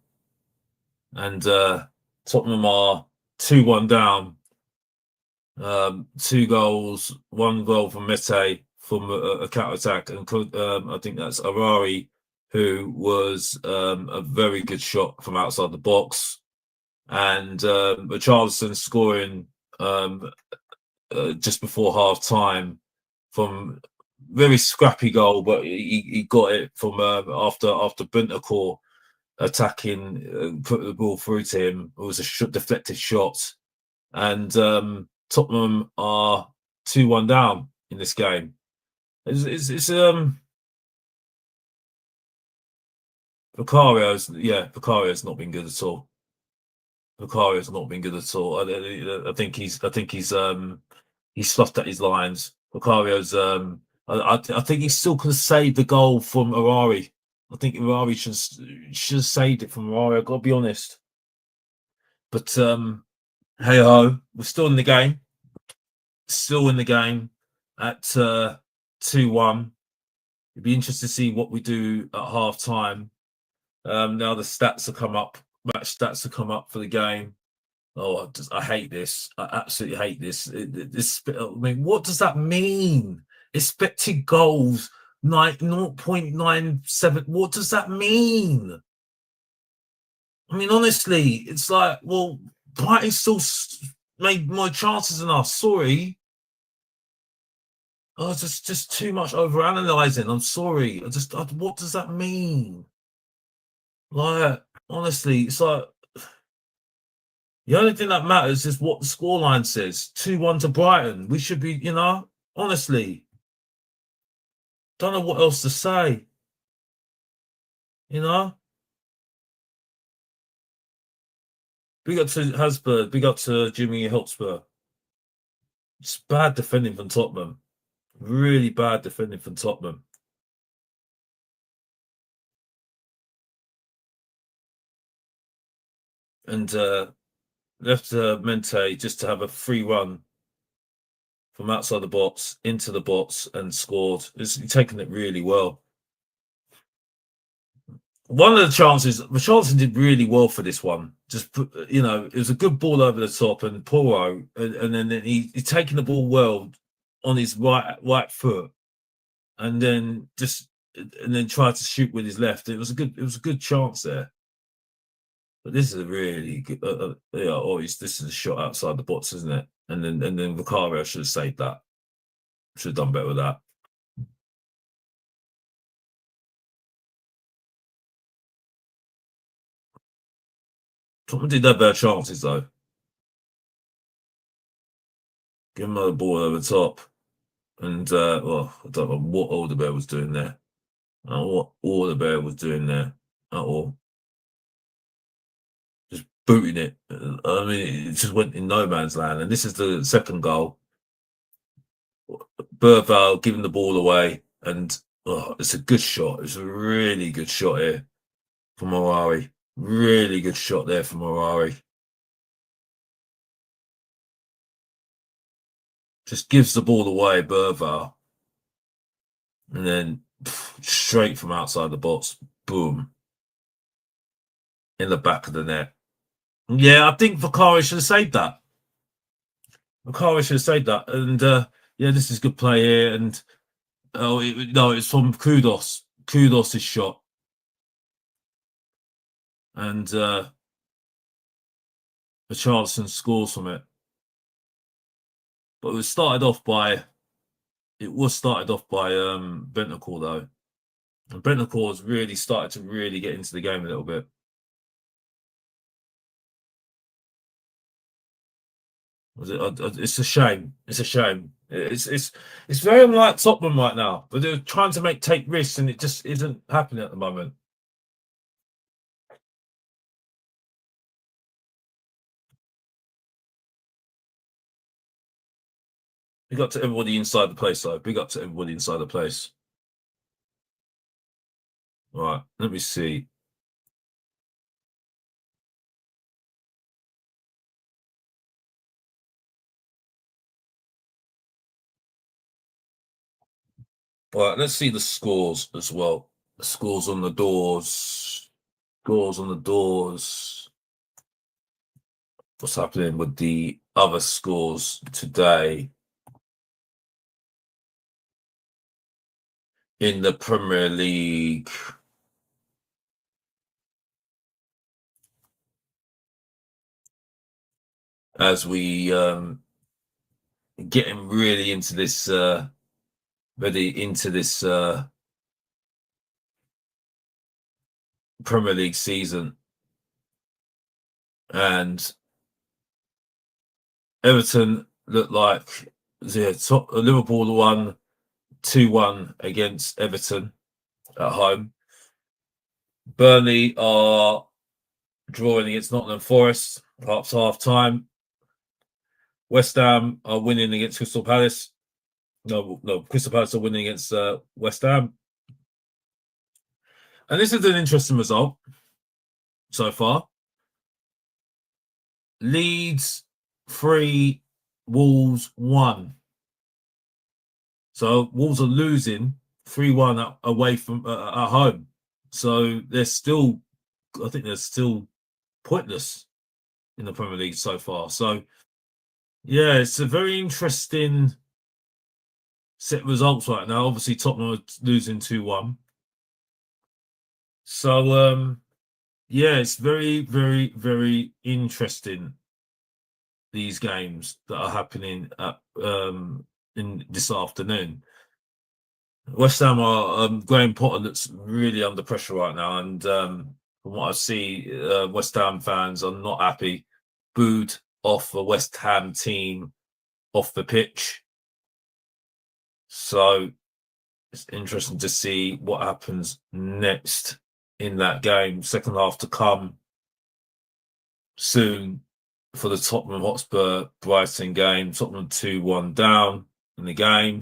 and Tottenham are 2-1 down. 2 goals, 1 goal from Mete from a counter attack, and I think that's Arari, who was a very good shot from outside the box, and Richarlison scoring just before half time from very scrappy goal, but he got it from after Bentancur attacking, put the ball through to him. It was a deflected shot, and Tottenham are 2-1 down in this game. It's Vicario's not been good at all. Vicario's not been good at all. I think he's sloughed at his lines. Vicario's I think he still could have saved the goal from Arari. I think Arari should have saved it from Arari. I've got to be honest. But hey ho, we're still in the game. Still in the game at 2-1. It'd be interesting to see what we do at half time. Now the stats have come up, match stats have come up for the game. Oh, I hate this. I absolutely hate this. I mean, what does that mean? Expected goals 0.97. What does that mean? I mean, honestly, it's like, well, Brighton still made more chances than us. Sorry. Oh, it's just too much overanalyzing. I'm sorry. What does that mean? Like, honestly, it's like the only thing that matters is what the scoreline says. 2-1 to Brighton. We should be, honestly. Don't know what else to say. Big up to Hotspur. Big up to Jimmy Hotspur. It's bad defending from Tottenham. Really bad defending from Tottenham. And left Mente just to have a free run from outside the box into the box and scored. He's taken it really well. One of the chances, Richarlison did really well for this one. Just it was a good ball over the top, and Poro, and then he's taking the ball well on his right foot, and then tried to shoot with his left. It was a good chance there. But this is a really good. This is a shot outside the box, isn't it? And then Vicario should have saved that. Should have done better with that. Tottenham did have better chances though. Give him the ball over the top, and I don't know what Alderbear was doing there. I don't know what Alderbear was doing there at all. Just booting it. I mean, it just went in no man's land, and this is the second goal. Burval giving the ball away, and it's a good shot. It's a really good shot here from Orari. Really good shot there from Orari. Just gives the ball away, Burval. And then straight from outside the box, boom, in the back of the net. Yeah, I think Vakari should have saved that. Vakari should have saved that. And yeah, this is good play here. And no, it's from Kudos. Kudos' shot. And Richarlison scores from it. But it was started off by Bentancur though. And Bentancur has really started to really get into the game a little bit. It's a shame. It's a shame. It's very unlike Tottenham right now. But they're trying to take risks, and it just isn't happening at the moment. Big up to everybody inside the place, though. Big up to everybody inside the place. All right, let me see. All right, let's see the scores as well. The scores on the doors. Scores on the doors. What's happening with the other scores today in the Premier League? As we getting really into this Premier League season, and Everton look like Liverpool won 2-1 against Everton at home. Burnley are drawing against Nottingham Forest perhaps half time. West Ham are winning against Crystal Palace. No, Crystal Palace are winning against West Ham. And this is an interesting result so far. Leeds 3, Wolves 1. So Wolves are losing 3-1 away from at home. So they're still, I think they're still pointless in the Premier League so far. So yeah, it's a very interesting set of results right now. Obviously, Tottenham are losing 2-1. So yeah, it's very, very, very interesting, these games that are happening at in this afternoon. West Ham are Graham Potter looks really under pressure right now, and from what I see, West Ham fans are not happy. Booed off the West Ham team off the pitch. So it's interesting to see what happens next in that game. Second half to come soon for the Tottenham Hotspur Brighton game. Tottenham 2-1 down in the game.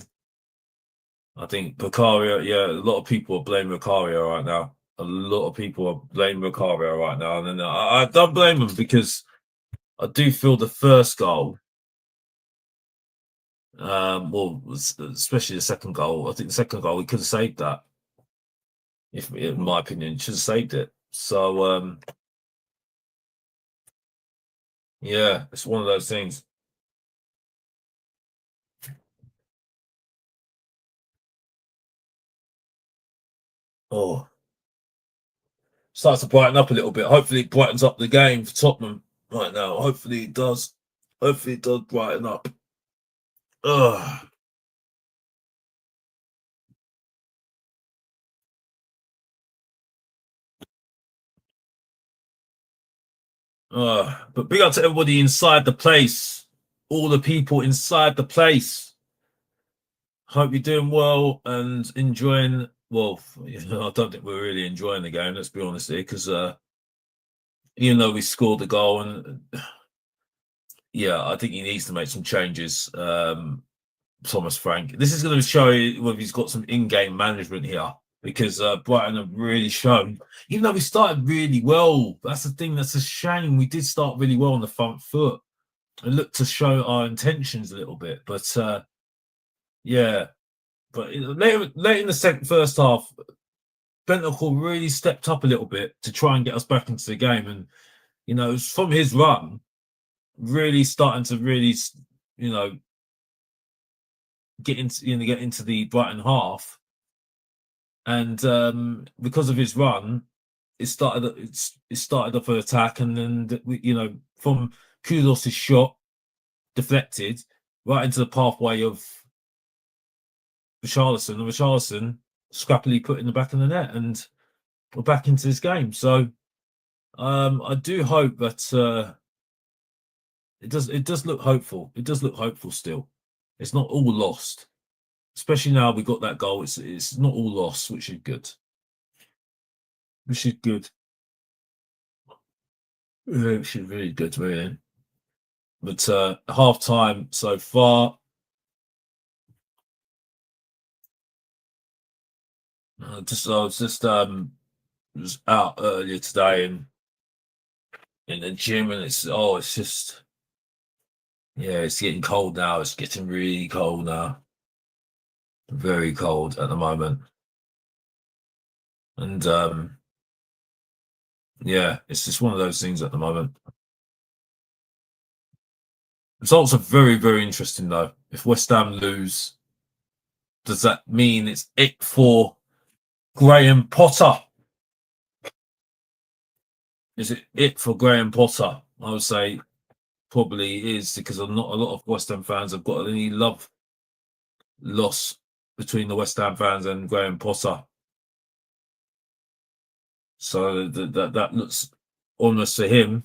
I think Bukaria, yeah, a lot of people are blaming Bukaria right now. A lot of people are blaming Bukaria right now. And then I don't blame them, because I do feel the first goal, well, especially the second goal, I think the second goal, we could have saved that. If, in my opinion, should have saved it. So, yeah, it's one of those things. Oh, starts to brighten up a little bit. Hopefully, it brightens up the game for Tottenham right now. Hopefully, it does. Hopefully, it does brighten up. Ugh. But big up to everybody inside the place, all the people inside the place. Hope you're doing well and enjoying. Well, I don't think we're really enjoying the game. Let's be honest here, because even though we scored the goal, and yeah, I think he needs to make some changes. Thomas Frank. This is going to show whether he's got some in-game management here, because Brighton have really shown, even though we started really well, that's the thing, that's a shame. We did start really well on the front foot and looked to show our intentions a little bit, but yeah. But late in the first half, Bentancur really stepped up a little bit to try and get us back into the game, and from his run, really starting to get into the Brighton half, and because of his run, it started off an attack, and then from Kudus' shot deflected right into the pathway of Richarlison, and Richarlison scrappily put in the back of the net, and we're back into this game. So I do hope that it does look hopeful. It does look hopeful still. It's not all lost, especially now we got that goal. It's not all lost, which is good. Which is good. Which is really good, really. But half time so far. I was out earlier today and in the gym, and it's just, yeah, it's getting cold now. It's getting really cold now. Very cold at the moment. And yeah, it's just one of those things at the moment. Results are very, very interesting though. If West Ham lose, does that mean it's it for Graham Potter? Is it for Graham Potter? I would say probably is, because not a lot of West Ham fans have got any love loss between the West Ham fans and Graham Potter. So that looks almost for him.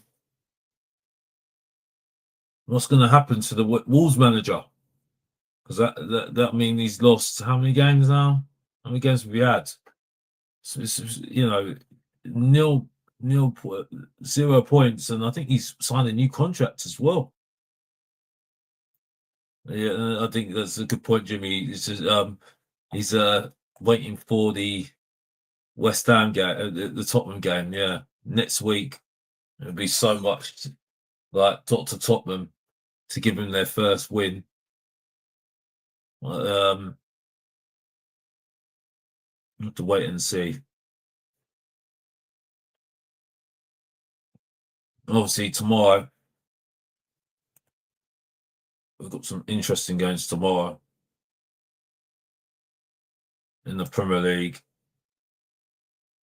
What's going to happen to the Wolves manager? Because that means he's lost how many games now? How many games have we had? So it's, 0 points, and I think he's signed a new contract as well. Yeah, I think that's a good point, Jimmy. He's waiting for the West Ham game, the Tottenham game. Yeah, next week. It'll be so much like Tottenham to give them their first win. We'll have to wait and see. Obviously, tomorrow we've got some interesting games tomorrow in the Premier League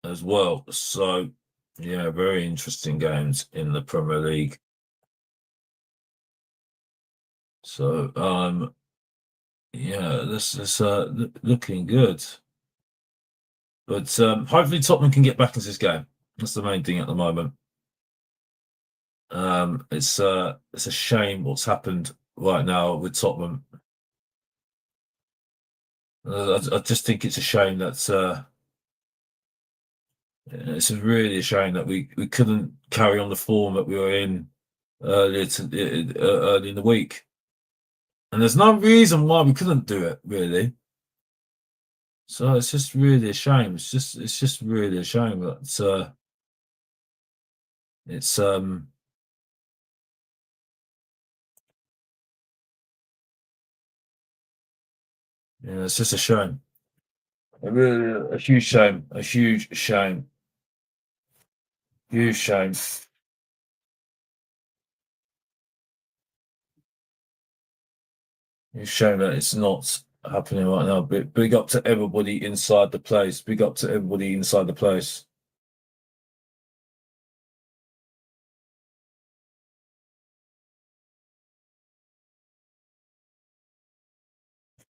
as well. So, yeah, very interesting games in the Premier League. So, yeah, this is looking good. But hopefully Tottenham can get back into this game. That's the main thing at the moment. It's a shame what's happened right now with Tottenham. I just think it's a shame that it's really a shame that we couldn't carry on the form that we were in early in the week, and there's no reason why we couldn't do it, really. So it's just really a shame. It's just really a shame that it's yeah, it's just a shame. A huge shame. A huge shame. Huge shame. Huge shame that it's not happening right now. Big up to everybody inside the place. Big up to everybody inside the place.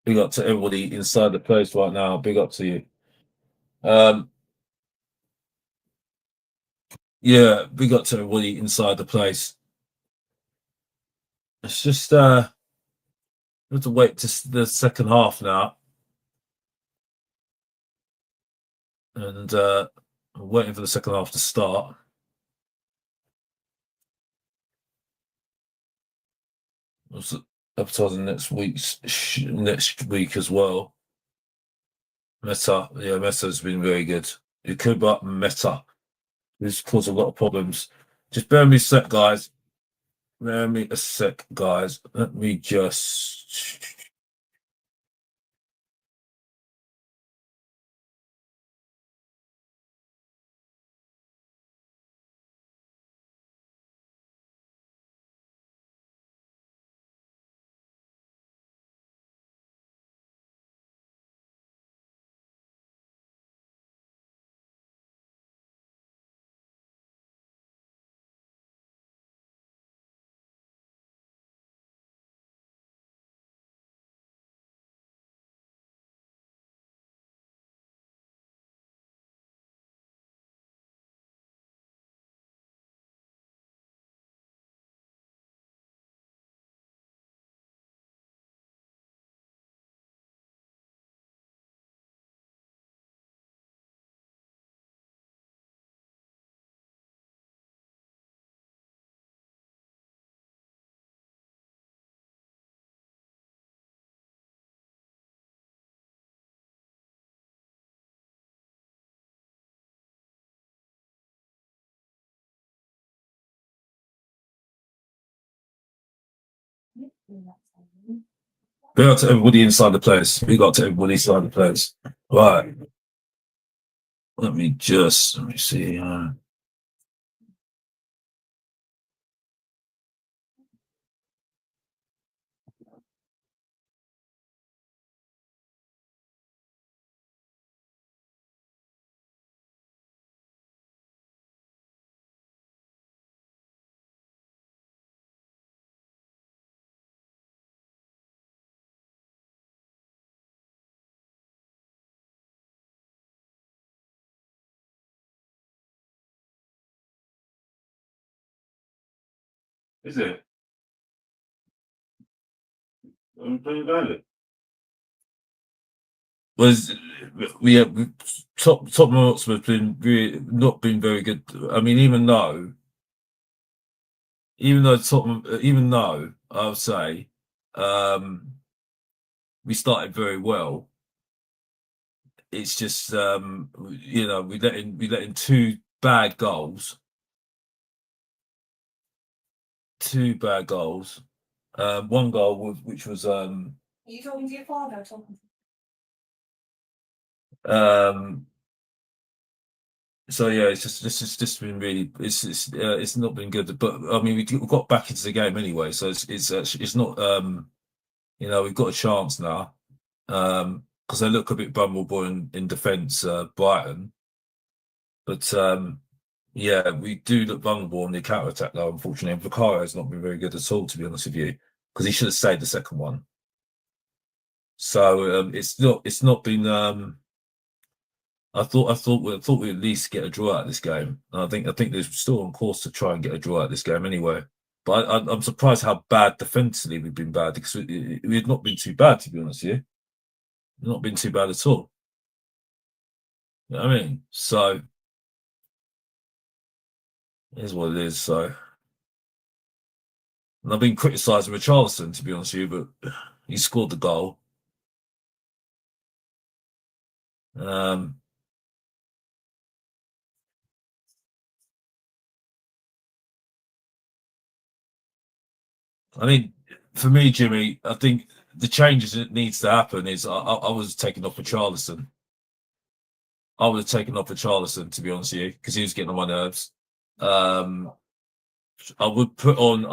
Big up to everybody inside the place right now. Big up to you. Yeah, big up to everybody inside the place. It's just we have to wait to the second half now, and I'm waiting for the second half to start. advertising next week as well. Meta's been very good. Yakuba Meta, who's caused a lot of problems. Just bear me a sec, guys. Bear me a sec, guys. Let me just. Big up to everybody inside the place. Big up to everybody inside the place. Right. Let me see. Is it? I'm playing valid. Was yeah, Tottenham Hotspur has been really not been very good. I mean, even though I would say um, we started very well, it's just we let in two bad goals. One goal which was Are you talking to your father or talking um so yeah, it's just been really it's not been good. But I mean we got back into the game anyway, so it's not we've got a chance now. Because they look a bit vulnerable in defence, Brighton. But yeah, we do look vulnerable on the counter attack though, unfortunately. And Vicario has not been very good at all, to be honest with you, because he should have saved the second one. So it's not been I thought we'd at least get a draw out of this game. And I think there's still on course to try and get a draw out of this game anyway. But I'm surprised how bad defensively we've been bad, because we've not been too bad, to be honest with you. We've not been too bad at all. You know what I mean? So it is what it is. So and I've been criticising Richarlison, to be honest with you, but he scored the goal. Um, I mean, for me, Jimmy, I think the changes that needs to happen is I was taking off Richarlison. I would have taken off Richarlison, to be honest with you, because he was getting on my nerves. Um, probably put on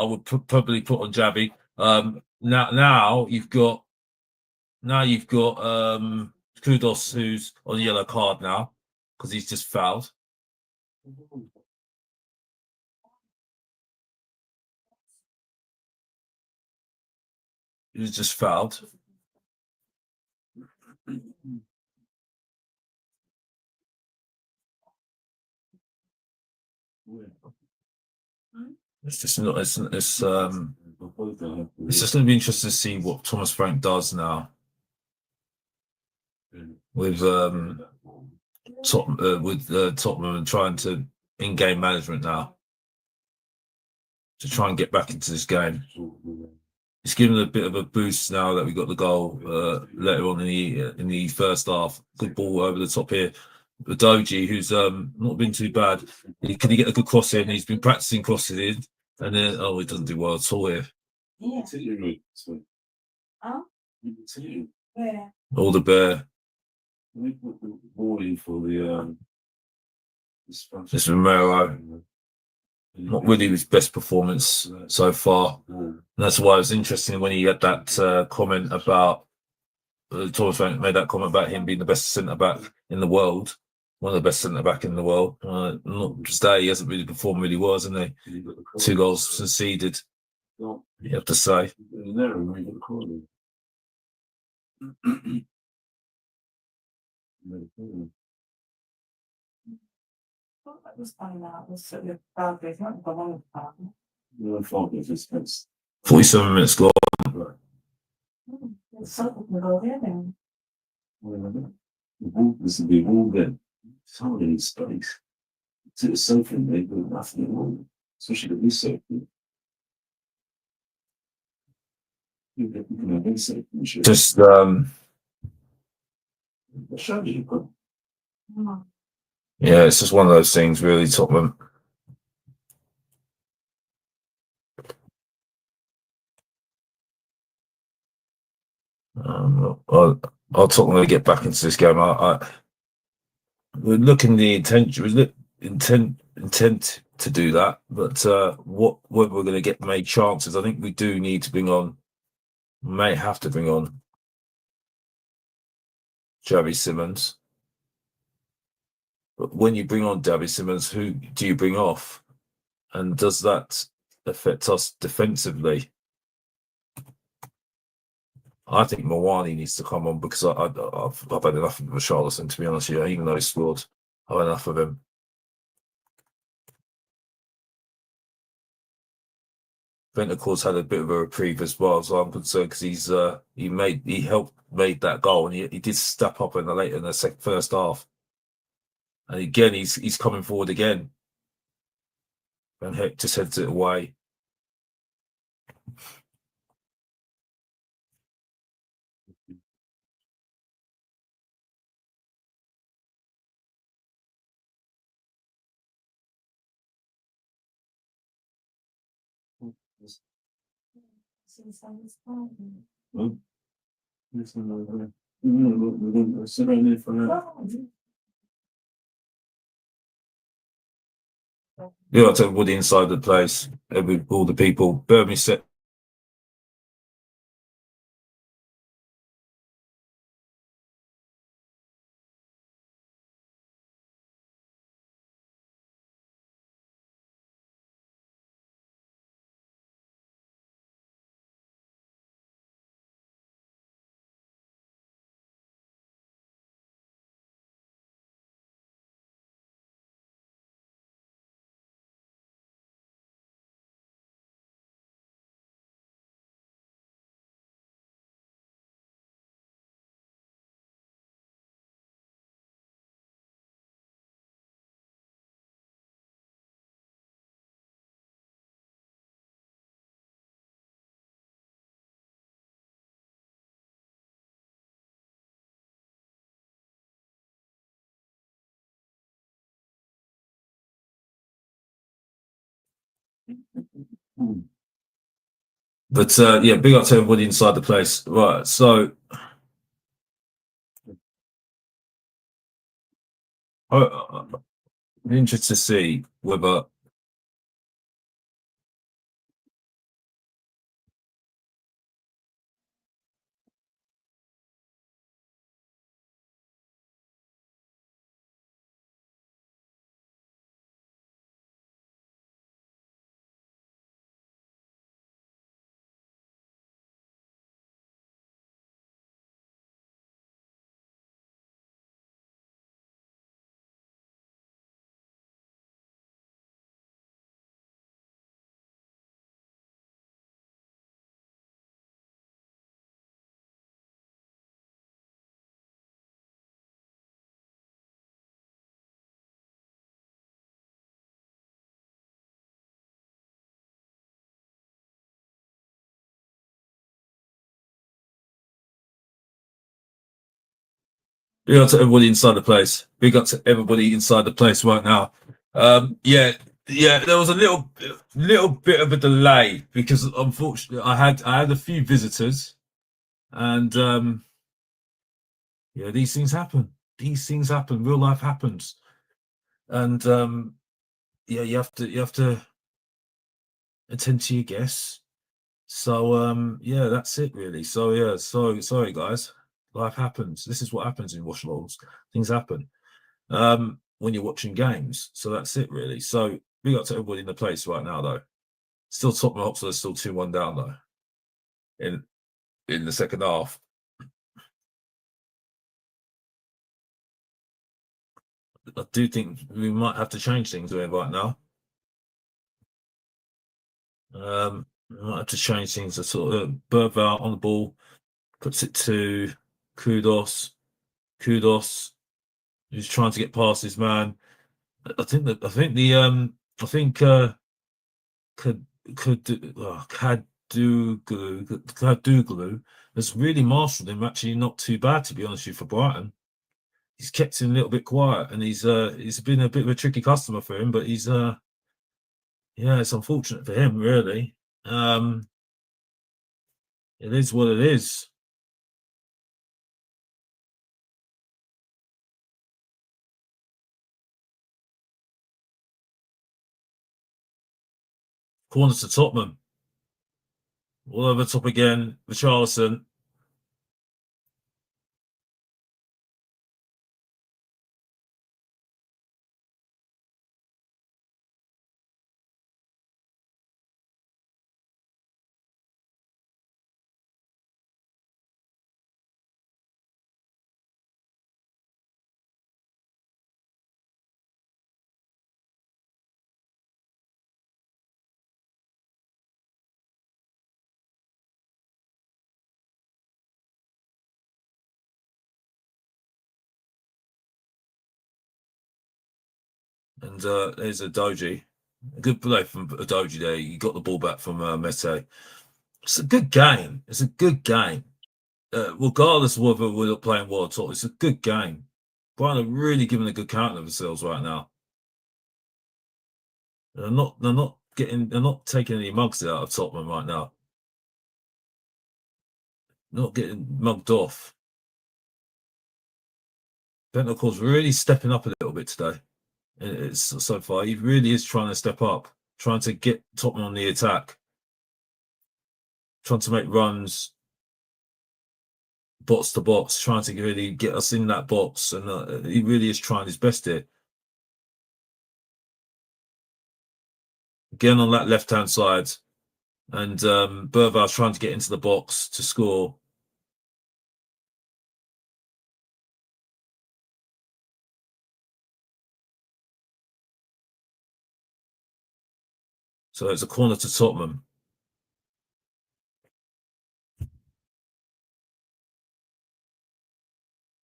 Javi. Now you've got Kudos, who's on a yellow card now because he's just fouled. He's just fouled. It's just not. It's just going to be interesting to see what Thomas Frank does now with Tottenham and trying to in-game management now to try and get back into this game. it's given a bit of a boost now that we got the goal later on in the first half. Good ball over the top here. Doji, who's not been too bad. Can he get a good cross in? He's been practicing crossing in, and then he doesn't do well at all here. Yeah. All the bear. This is Romero. Not really his best performance so far. And that's why it was interesting when he had that comment about Thomas Frank made that comment about him being the best centre back in the world, one of the best centre back in the world. Not just that, he hasn't really performed really well, hasn't he? 2 goals conceded. You have to say. That was funny now. It was sort of it's not the long time. 47 minutes gone. It's sort of the goal there then. This would be all good. Somebody in space. It's something they do nothing wrong. Especially the research. Just yeah, it's just one of those things, really, Tottenham. I'll Tottenham get back into this game. We're looking the intent to do that, but whether we're going to get made chances, I think we do need to bring on. May have to bring on Javi Simmons. But when you bring on Javi Simmons, who do you bring off? And does that affect us defensively? I think Mawani needs to come on because I've had enough of Richarlison, to be honest with you, even though he scored. I've had enough of him. Bentancur's had a bit of a reprieve as well, as I'm concerned, because he helped made that goal, and he did step up in the first half. And again, he's coming forward again, and just heads it away. Yeah, I took Woody inside the place. All the people. Birmingham set But yeah, big up to everybody inside the place. Right, so I'm interested to see whether Big up to everybody inside the place. Big up to everybody inside the place right now. Yeah, there was a little bit of a delay because unfortunately I had a few visitors, and yeah, these things happen. These things happen. Real life happens, and yeah, you have to attend to your guests. So yeah, that's it really. So yeah, sorry guys. Life happens. This is what happens in Watchalongs. Things happen when you're watching games. So that's it really. So big up to everybody in the place right now though. Still Tottenham Hotspurs, still 2-1 down though. In the second half. I do think we might have to change things right now. We might have to change things. To sort of Berval on the ball, puts it to Kudos. Who's trying to get past his man. I think Kaduglu has really mastered him. Actually, not too bad to be honest with you for Brighton. He's kept him a little bit quiet, and he's been a bit of a tricky customer for him. But he's yeah, it's unfortunate for him really. It is what it is. Corner to Tottenham. All over the top again. Richarlison. And there's a Doji. A good play from a Doji there. You got the ball back from Mete. It's a good game. It's a good game. Regardless of whether we're playing well or not, it's a good game. Brighton are really giving a good count of themselves right now. They're not taking any mugs out of Tottenham right now. Not getting mugged off. Bentancur's really stepping up a little bit today. It's so far. He really is trying to step up, trying to get Tottenham on the attack, trying to make runs, box to box, trying to really get us in that box, and he really is trying his best here. Again on that left-hand side, and Berval's trying to get into the box to score. So it's a corner to Tottenham.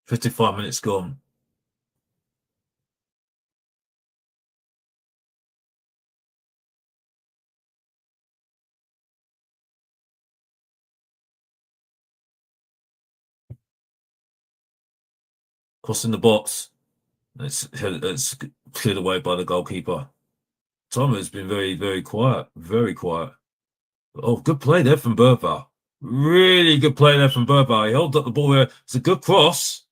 "55 minutes gone." Crossing the box. It's cleared away by the goalkeeper. Tottenham has been very, very quiet. Very quiet. Oh, good play there from Berval. Really good play there from Berval. He held up the ball there. It's a good cross.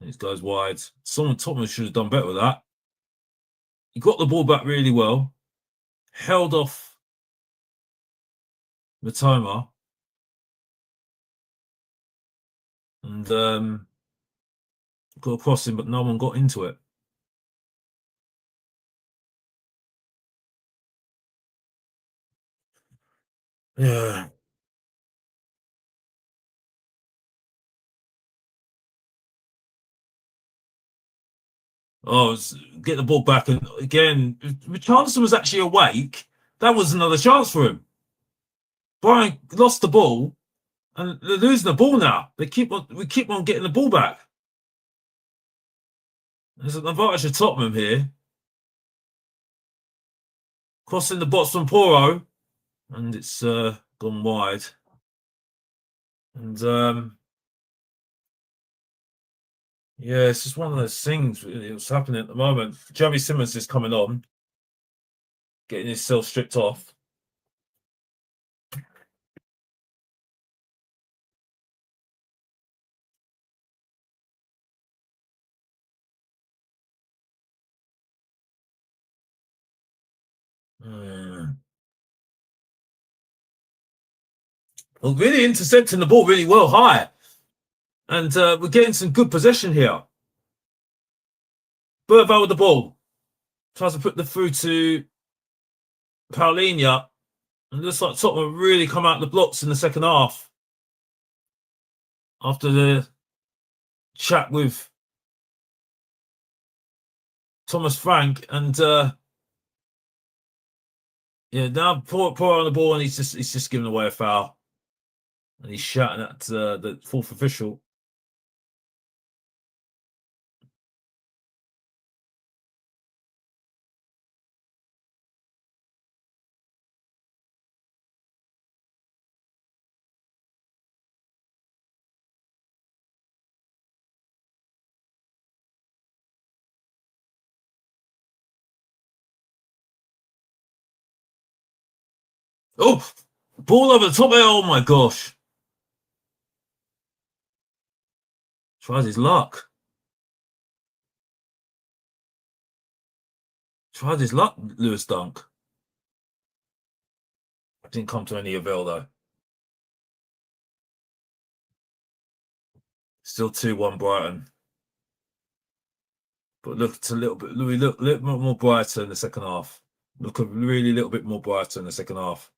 It goes wide. Tottenham should have done better with that. He got the ball back really well. Held off Matoma. And got across him, but no one got into it. Yeah. Oh, get the ball back. And again, Richarlison was actually awake. That was another chance for him. Brian lost the ball, and they're losing the ball now. We keep on getting the ball back. There's an advantage of Tottenham here. Crossing the box from Poro, and it's gone wide. And Yeah, it's just one of those things. Really, what's happening at the moment. Jeremy Simmons is coming on, getting himself stripped off. Well, really intercepting the ball really well high. And we're getting some good possession here. Burval with the ball. Tries to put the through to Paulinho. And it looks like Tottenham really come out the blocks in the second half. After the chat with Thomas Frank. And yeah, now poor on the ball, and he's just giving away a foul. And he's shouting at the fourth official. Oh, ball over the top there. Oh my gosh. Tries his luck. Tried his luck, Lewis Dunk. Didn't come to any avail though. Still 2-1 Brighton. But look, it's a little bit more brighter in the second half. Look a really little bit more brighter in the second half.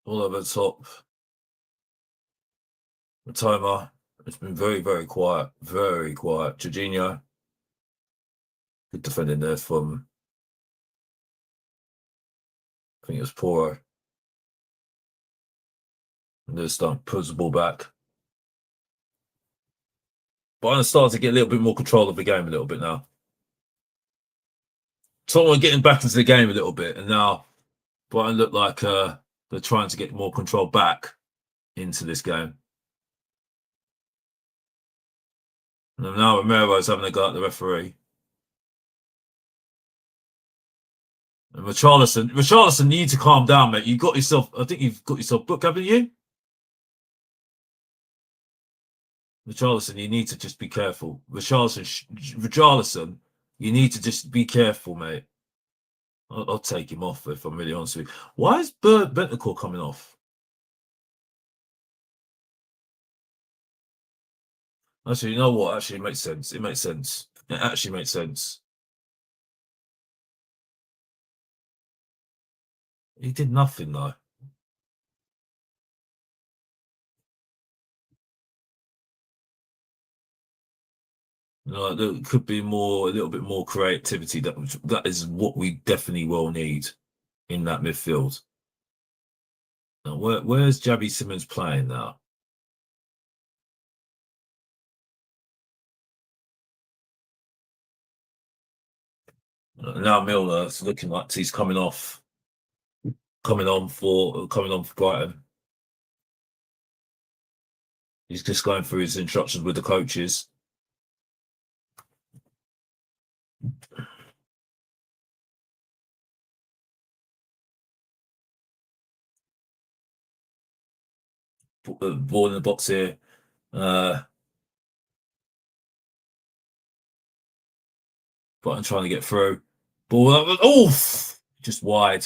All over the top. Matoma. It's been very, very quiet. Very quiet. Jorginho. Good defending there from, I think it was Poro. And Lewis Dunk puts the ball back. Brighton starting to get a little bit more control of the game a little bit now. Tottenham are getting back into the game a little bit, and now Brighton look like they're trying to get more control back into this game. And now Romero's having a go at the referee. And Richarlison, you need to calm down, mate. I think you've got yourself booked, haven't you? Richarlison, you need to just be careful. Richarlison, you need to just be careful, mate. I'll take him off if I'm really honest with you. Why is Bentancur coming off? Actually, you know what? Actually, it makes sense. It makes sense. It actually makes sense. He did nothing, though. You know, there could be a little bit more creativity. That is what we definitely will need in that midfield. Now, where's Jeremy Simmons playing now? Now Milner's looking like he's coming on for Brighton. He's just going through his instructions with the coaches. Ball in the box here. Brighton trying to get through. Ball, oof, just wide.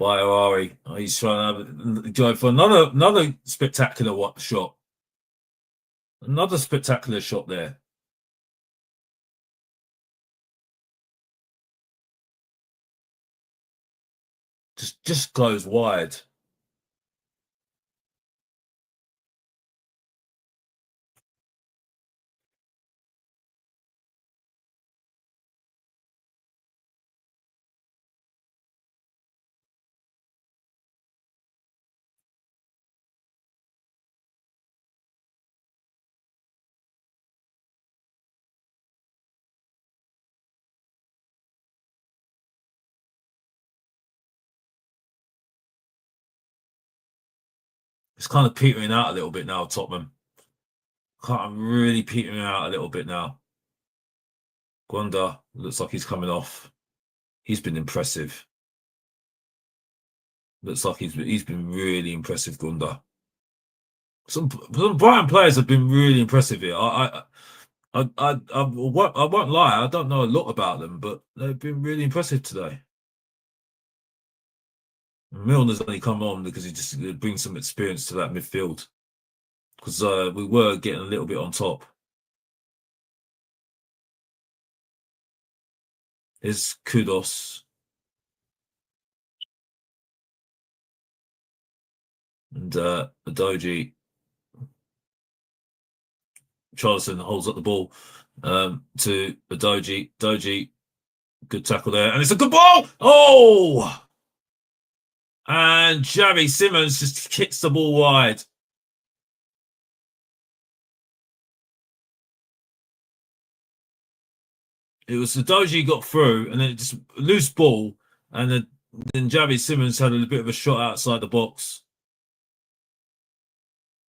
by Harari. He's trying to go for another spectacular shot. Another spectacular shot there. Just goes wide. It's kind of petering out a little bit now, Tottenham. I'm really petering out a little bit now. Gwanda looks like he's coming off. He's been impressive. Looks like he's been really impressive, Gwanda. Some Brighton players have been really impressive here. I won't lie. I don't know a lot about them, but they've been really impressive today. Milner's only come on because he just brings some experience to that midfield. Because we were getting a little bit on top. Here's Kudos. And Adoji. Charleston holds up the ball to Adoji. Adoji, good tackle there. And it's a good ball! Oh! And Xavi Simons just kicks the ball wide. It was Adoji got through and then just loose ball. And then Xavi Simons had a bit of a shot outside the box.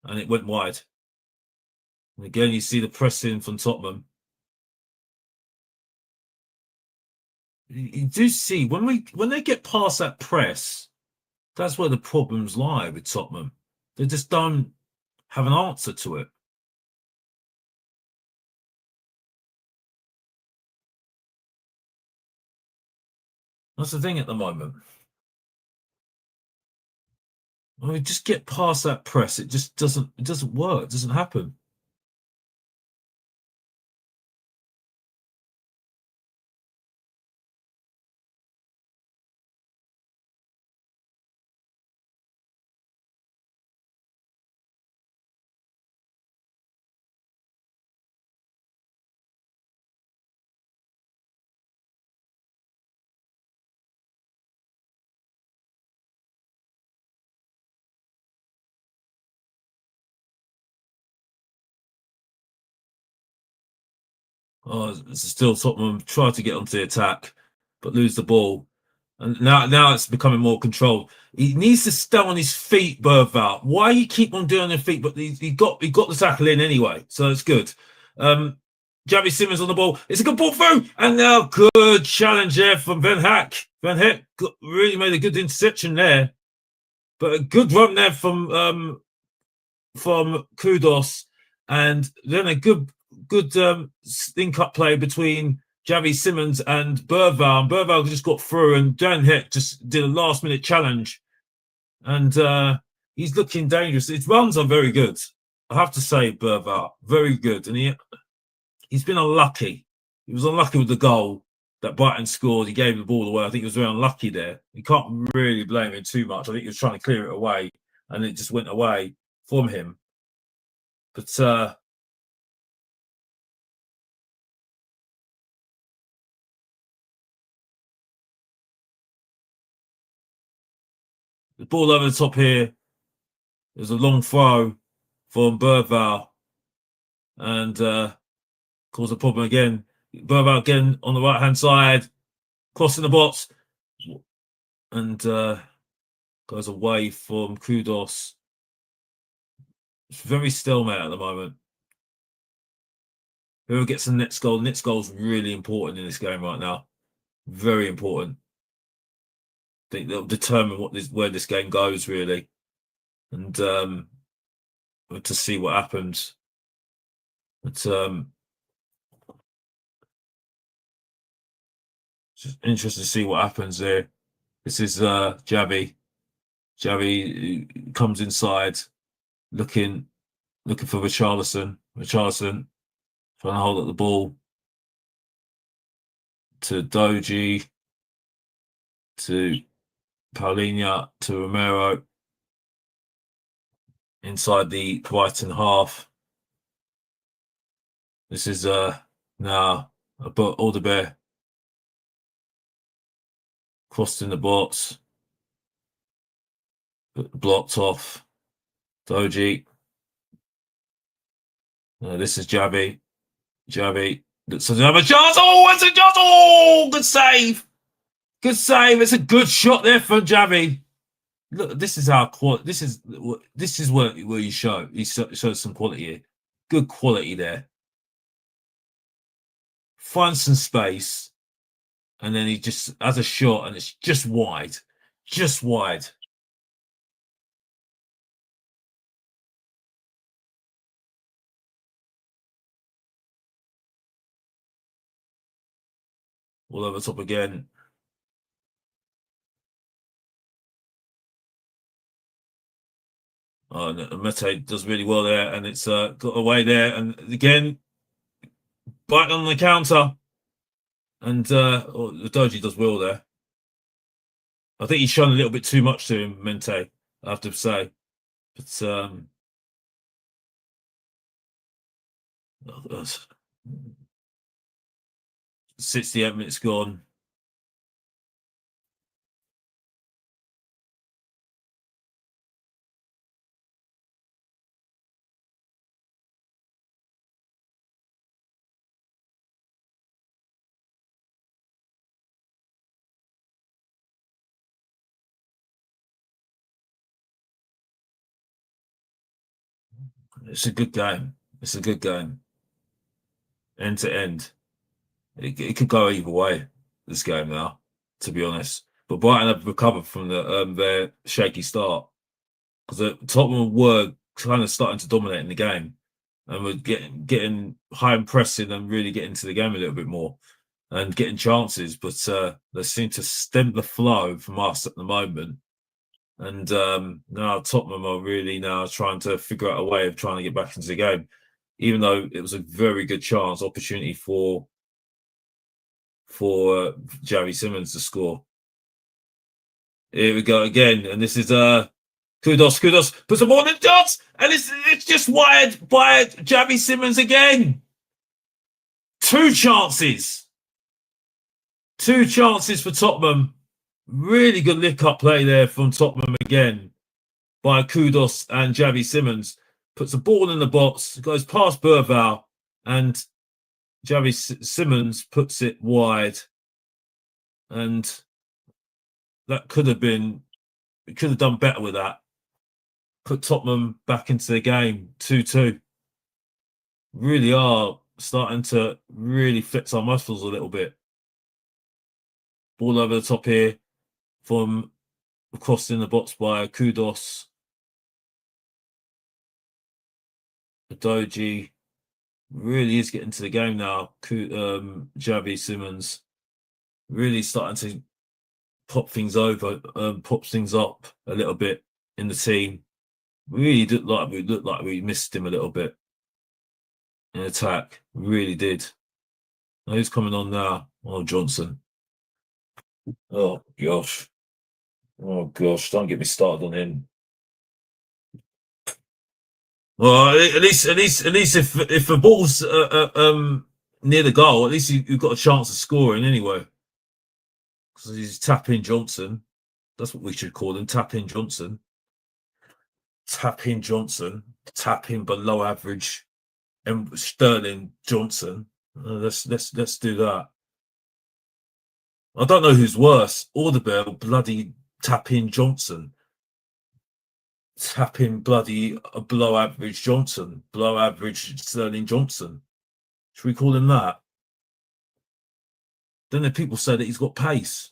And it went wide. And again, you see the pressing from Tottenham. You do see when they get past that press, that's where the problems lie with Tottenham. They just don't have an answer to it. That's the thing at the moment. When we just get past that press, it just doesn't work. It doesn't happen. Oh, it's still Tottenham try to get onto the attack, but lose the ball. And now it's becoming more controlled. He needs to stay on his feet, Bergvall. Why you keep on doing his feet? But he got the tackle in anyway, so it's good. Xavi Simons on the ball. It's a good ball through, and now good challenge there from Van Hack. Van Hack really made a good interception there, but a good run there from Kudos, and then a good link-up play between Xavi Simons and Bergvall. And Bergvall just got through, and Dan Heck just did a last-minute challenge. And he's looking dangerous. His runs are very good. I have to say, Bergvall, very good. And he's been unlucky. He was unlucky with the goal that Brighton scored. He gave the ball away. I think he was very unlucky there. You can't really blame him too much. I think he was trying to clear it away, and it just went away from him. But the ball over the top here. There's a long throw from Bergvall, and caused a problem again. Bergvall again on the right-hand side, crossing the box, and goes away from Kudos. It's very stalemate at the moment. Whoever gets the next goal is really important in this game right now. Very important. I think they'll determine where this game goes, really. And to see what happens. But it's just interesting to see what happens there. This is Javi. Javi comes inside, looking for Richarlison. Richarlison trying to hold up the ball to Doji, to Paulinho, to Romero inside the Brighton half. This is now Alderbear crossed in the box, blocked off. Doji. This is Javi. Javi looks to have a chance. Oh, it's a chance. Oh, good save. Good save. It's a good shot there from Javi. Look, this is our quality. This is where you show. He shows some quality here. Good quality there. Finds some space, and then he just has a shot, and it's just wide. Just wide. All over the top again. Oh, Mete does really well there, and it's got away there, and again, Brighton on the counter, and Doji does well there. I think he's shown a little bit too much to him, Mente, I have to say. But 68 minutes gone. It's a good game. It's a good game. End to end. It could go either way, this game now, to be honest. But Brighton have recovered from their shaky start. Because Tottenham were kind of starting to dominate in the game. And we're getting high and pressing and really getting into the game a little bit more. And getting chances. But they seem to stem the flow from us at the moment. And now Tottenham are really now trying to figure out a way of trying to get back into the game, even though it was a very good opportunity for Javi Simmons to score. Here we go again, and this is Kudos puts the ball in the dots, and it's just wired by Javi Simmons again. Two chances for Tottenham. Really good lick-up play there from Tottenham again by Kudos and Javi Simmons. Puts the ball in the box, goes past Burval, and Javi Simmons puts it wide. And that could have done better with that. Put Tottenham back into the game, 2-2. Really are starting to really flex our muscles a little bit. Ball over the top here from crossed in the box by Kudos. Doji really is getting to the game now. Javi Simmons really starting to pop things up a little bit in the team. Really looked like we missed him a little bit in attack. Really did. Now, who's coming on now? Oh, Johnson. Oh gosh. Don't get me started on him. Well, at least if the ball's near the goal, at least you've got a chance of scoring anyway. Because he's tapping Johnson. That's what we should call him, tapping Johnson. Tapping Johnson. Tapping below average and Sterling Johnson. Let's do that. I don't know who's worse, Alderbear or bloody tapping Johnson. Tapping bloody below average Johnson, below average Sterling Johnson. Should we call him that? Then the people say that he's got pace.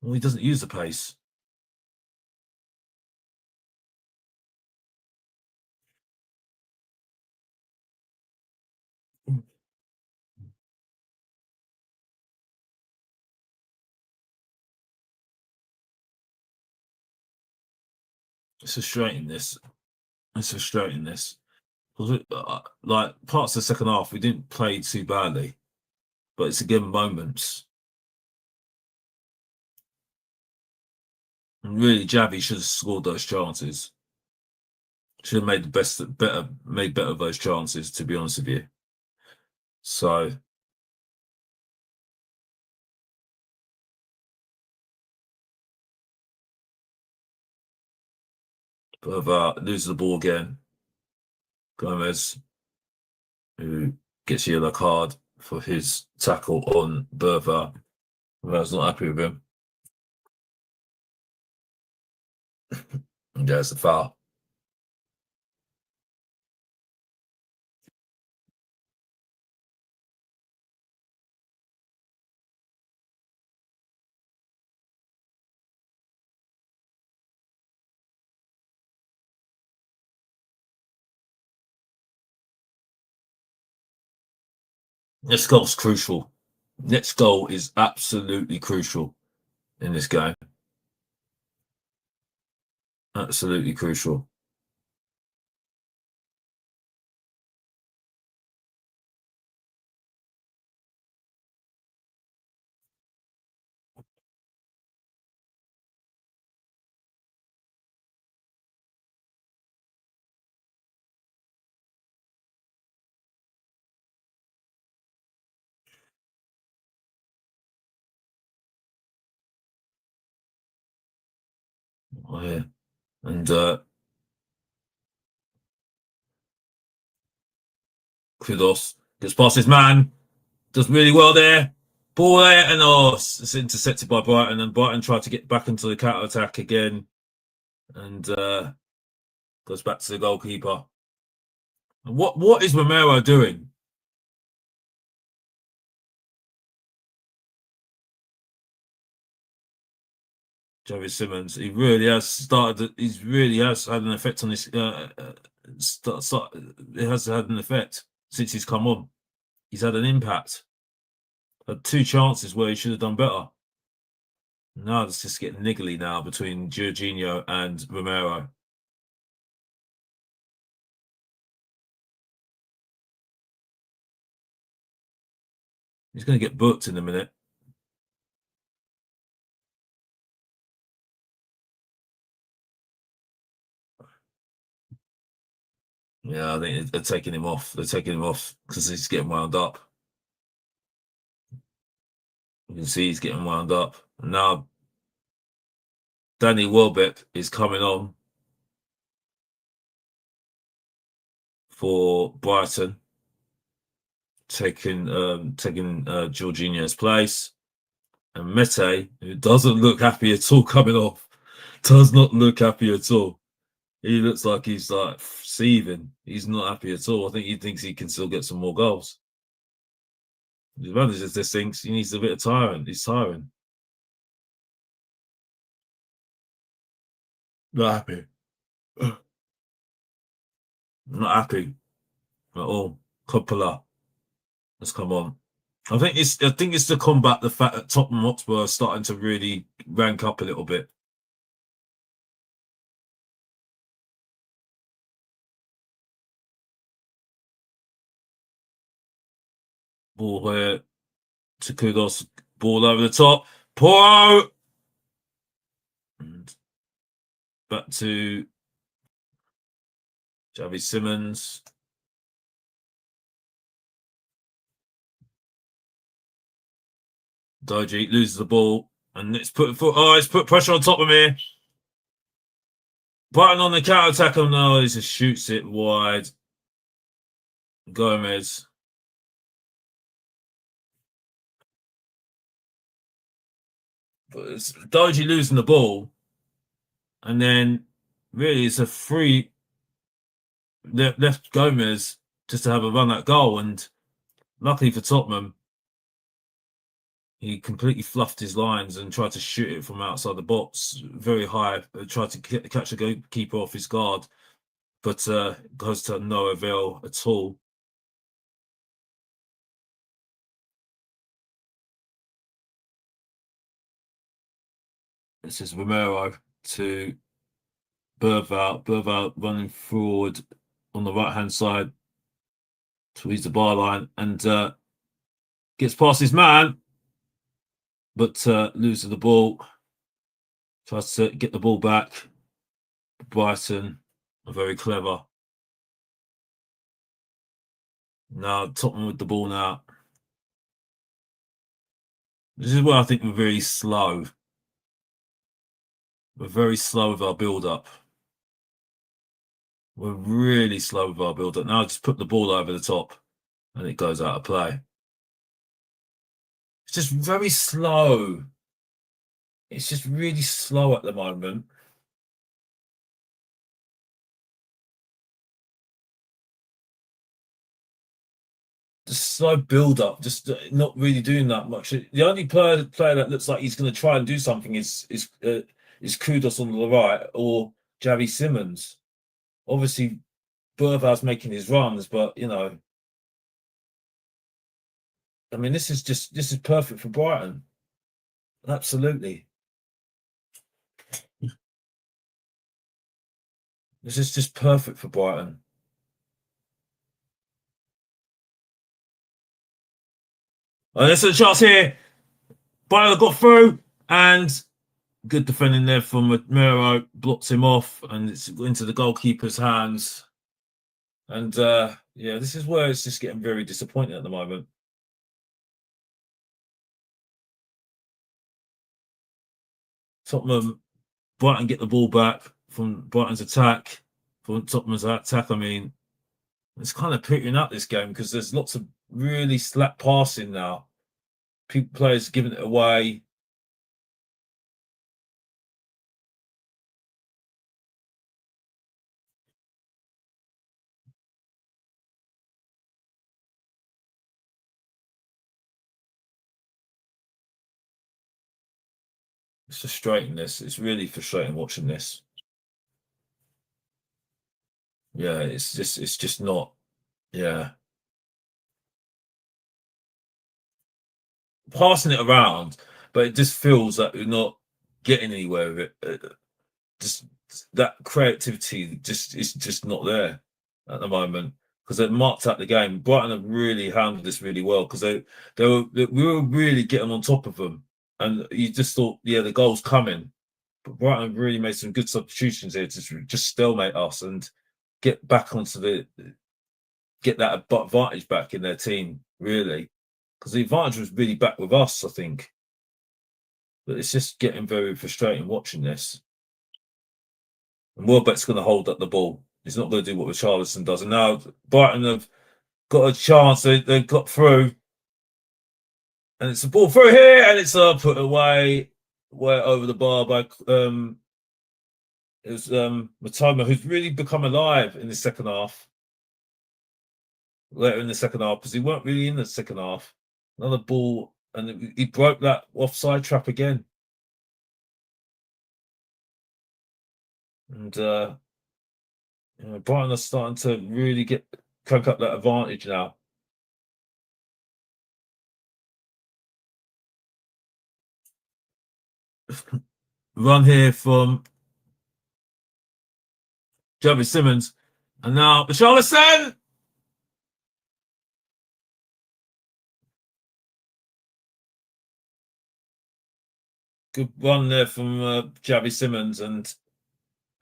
Well, he doesn't use the pace. It's frustrating this. It's frustrating this. Like parts of the second half, we didn't play too badly, but it's again moments. And really, Javi should have scored those chances. Should have made better of those chances. To be honest with you, so but loses the ball again. Gomez, who gets a yellow card for his tackle on Bertha. I was not happy with him. And there's the foul. This goal's crucial. Next goal is absolutely crucial in this game. Absolutely crucial. Oh, yeah. And Kudos gets past his man, does really well there. Ball there, and it's intercepted by Brighton. And Brighton tried to get back into the counter attack again, and goes back to the goalkeeper. And what is Romero doing? Jerry Simmons, he really has started. He's really has had an effect on this. It has had an effect since he's come on. He's had an impact. Had two chances where he should have done better. Now it's just getting niggly now between Jorginho and Romero. He's going to get booked in a minute. Yeah, I think they're taking him off. They're taking him off because he's getting wound up. You can see he's getting wound up. And now Danny Welbeck is coming on for Brighton, taking Jorginho's place. And Mete, who doesn't look happy at all coming off, does not look happy at all. He looks like he's like seething. He's not happy at all. I think he thinks he can still get some more goals. The manager just thinks he needs a bit of tiring. He's tiring. Not happy. Not happy at all. Coppola has come on. I think it's to combat the fact that Tottenham Hotspurs are starting to really rank up a little bit. Ball here to Kudos. Ball over the top. Poro! And back to Javi Simmons. Doji loses the ball. And it's put pressure on top of here. Brighton on the counter attack. Oh no, he just shoots it wide. Gomez. But it's Doji losing the ball. And then really it's a free left Gomez just to have a run at goal. And luckily for Tottenham, he completely fluffed his lines and tried to shoot it from outside the box very high. Tried to catch the goalkeeper off his guard, but goes to no avail at all. This is Romero to Berval running forward on the right hand side towards the byline and gets past his man, but loses the ball. Tries to get the ball back. Brighton are very clever. Now Tottenham with the ball now. This is where I think we're very slow. We're very slow with our build-up. We're really slow with our build-up. Now just put the ball over the top and it goes out of play. It's just very slow. It's just really slow at the moment. Just slow build-up, just not really doing that much. The only player that looks like he's going to try and do something is Kudos on the right or Javi Simmons. Obviously, Berval's making his runs, but you know, I mean, this is perfect for Brighton. Absolutely, this is just perfect for Brighton. And there's a chance here. Brighton got through, and good defending there from Romero, blocks him off, and it's into the goalkeeper's hands. And yeah, this is where it's just getting very disappointing at the moment. Tottenham, Brighton get the ball back from Brighton's attack. From Tottenham's attack, I mean, it's kind of picking up this game because there's lots of really slack passing now. Players giving it away. It's frustrating. It's really frustrating watching this. Yeah, it's just not. Yeah, passing it around, but it just feels like we're not getting anywhere with it. Just that creativity is just not there at the moment because they've marked out the game. Brighton have really handled this really well because we were really getting on top of them, and you just thought, yeah, the goal's coming. But Brighton really made some good substitutions here to just stalemate us and get back onto get that advantage back in their team, really, because the advantage was really back with us, I think. But it's just getting very frustrating watching this. And Welbeck's going to hold up the ball. He's not going to do what Richarlison does. And now Brighton have got a chance. They got through. And it's a ball through here, and it's put away way over the bar by it was Matoma, who's really become alive in the second half. Later in the second half, because he weren't really in the second half. Another ball, and he broke that offside trap again. And you know, Brighton are starting to really crank up that advantage now. Run here from Javi Simmons, and now Richarlison. Good run there from Javi Simmons, and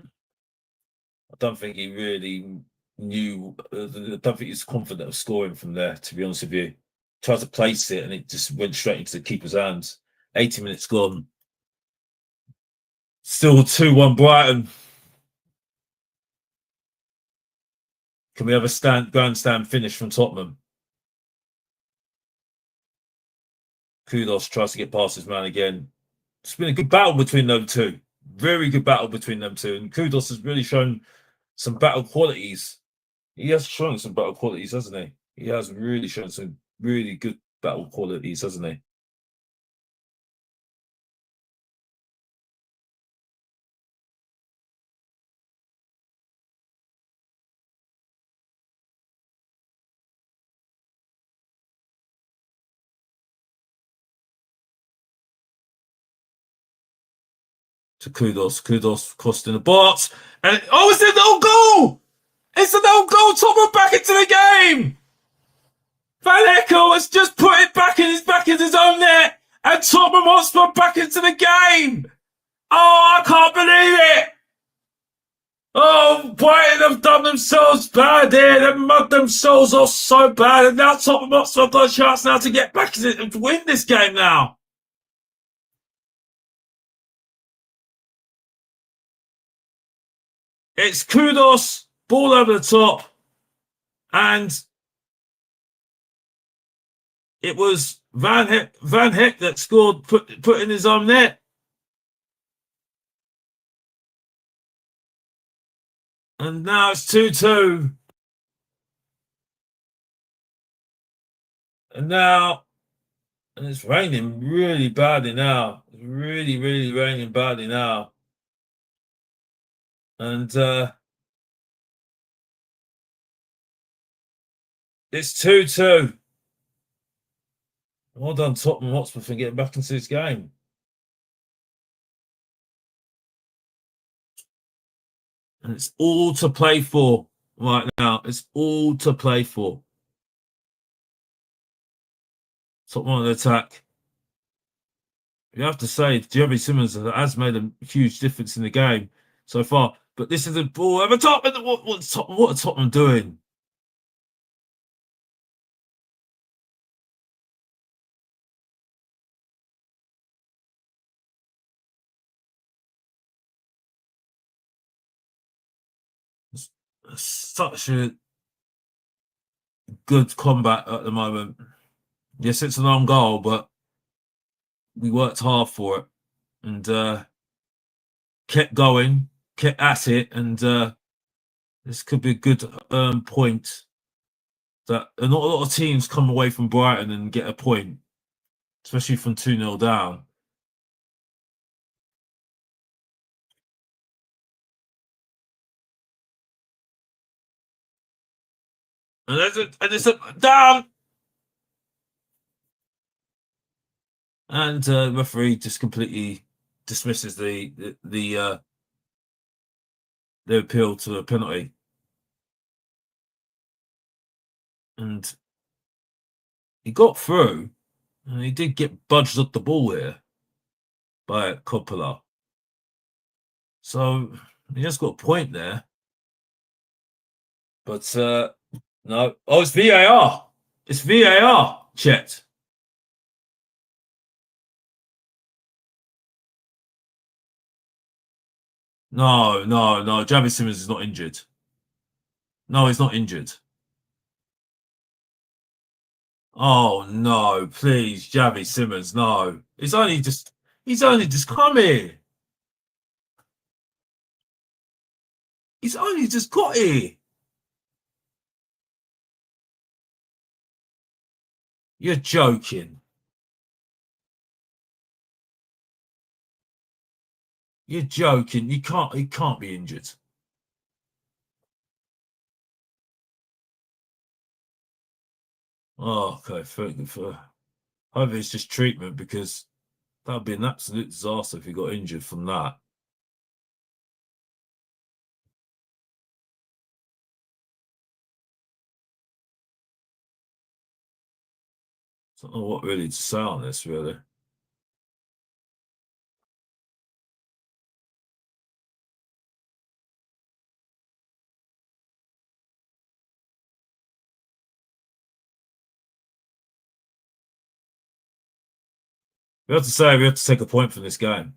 I don't think he really knew. I don't think he's confident of scoring from there. To be honest with you, tried to place it, and it just went straight into the keeper's hands. 80 minutes gone. Still 2-1 Brighton. Can we have a grandstand finish from Tottenham? Kudos tries to get past his man again. It's been a good battle between them two. Very good battle between them two. And Kudos has really shown some battle qualities. He has shown some battle qualities, hasn't he? He has really shown some really good battle qualities, hasn't he? to Kudos. Kudos costing the box. And it's an own goal! It's an own goal! Tottenham back into the game! Van Heckel has just put it back in his own net, and Tottenham Hotspur back into the game! Oh, I can't believe it! Oh, Brighton have done themselves bad here. They've mugged themselves off so bad, and now Tottenham Hotspur have got a chance now to get back and to win this game now. It's Kudos, ball over the top, and it was Van Heck that scored, put in his own net. And now it's 2-2. And it's raining really badly now. It's really, really raining badly now. And it's 2-2. Well done, Tottenham Hotspur, for getting back into this game. And it's all to play for right now. It's all to play for. Tottenham on the attack. You have to say, Jeremy Simmons has made a huge difference in the game so far. But this is a ball over top. What are Tottenham doing? Such a good combat at the moment. Yes, it's an own goal, but we worked hard for it and kept going, kept at it, and this could be a good point. That not a lot of teams come away from Brighton and get a point, especially from 2-0 down. And it's a down. And the referee just completely dismisses the appeal to a penalty. And he got through, and he did get budged up the ball here by Coppola. So he just got a point there. But no. Oh, it's VAR. It's VAR, Chet. No. Javi Simmons is not injured. No, he's not injured. Oh no, please, Javi Simmons, no. He's only just come here. He's only just got here. You're joking. You're joking. He can't be injured. Oh, okay. Hopefully it's just treatment, because that would be an absolute disaster if he got injured from that. I don't know what really to say on this, really. We have to say we have to take a point from this game.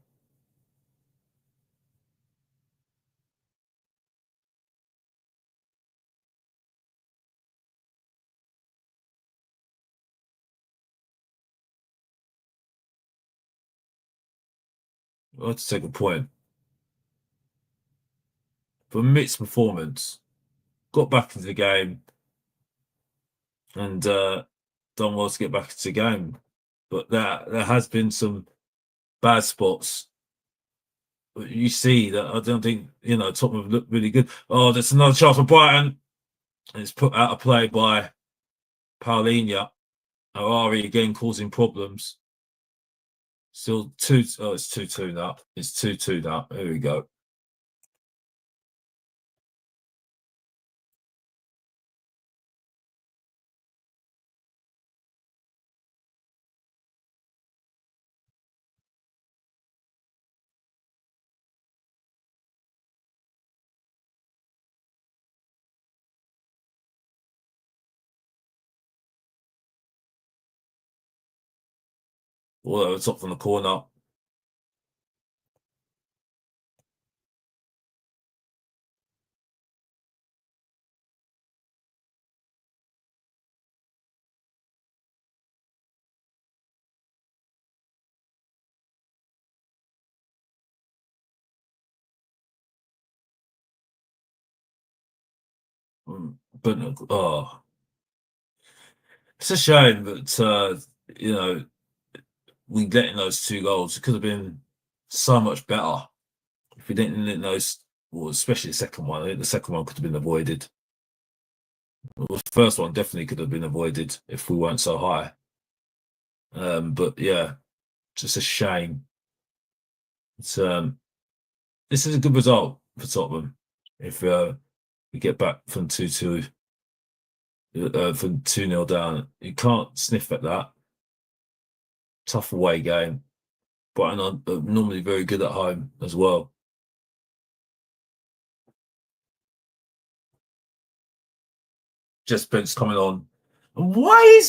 We have to take a point. For Mitt's performance, got back into the game and done well to get back into the game. But there has been some bad spots. But you see that I don't think, Tottenham have looked really good. Oh, there's another chance for Brighton. And it's put out of play by Paulinho. Harari again causing problems. Still 2. Oh, it's 2-2 now. It's 2-2 now. Here we go. All over the top from the corner. But it's a shame that we letting those 2 goals. It could have been so much better if we didn't let those. Well, especially the second one. I think the second one could have been avoided. Well, the first one definitely could have been avoided if we weren't so high. But yeah, just a shame. It's this is a good result for Tottenham if we get back from 2-2 from 2-0 down. You can't sniff at that. Tough away game. Brighton are normally very good at home as well. Just Spence coming on. Why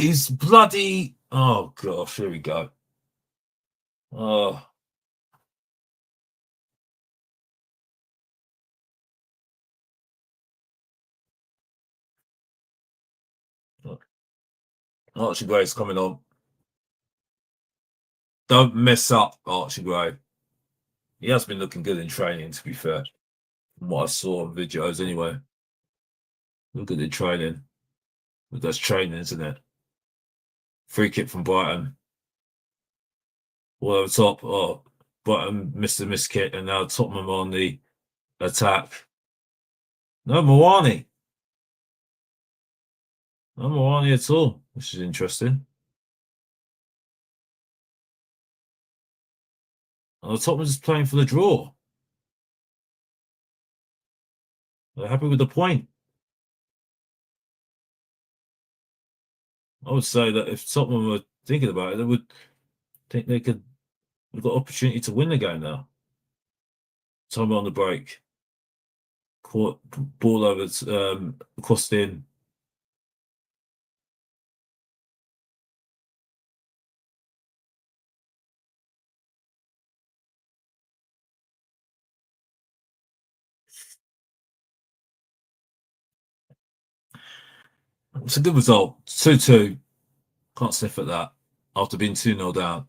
is bloody, oh gosh, here we go. Oh, Archie Gray's coming on. Don't mess up, Archie Gray. He has been looking good in training, to be fair. From what I saw on videos anyway. Look at the training. That's training, isn't it? Free kick from Brighton. All over top. Oh, Brighton missed the miss kick, and now Tottenham on the attack. No Moani. No Moani at all, which is interesting. And Tottenham's playing for the draw. They're happy with the point. I would say that if Tottenham were thinking about it, they would think they could have got opportunity to win the game now. Time on the break. Caught ball over crossed in. It's a good result. 2-2. Can't sniff at that. After being 2-0 down.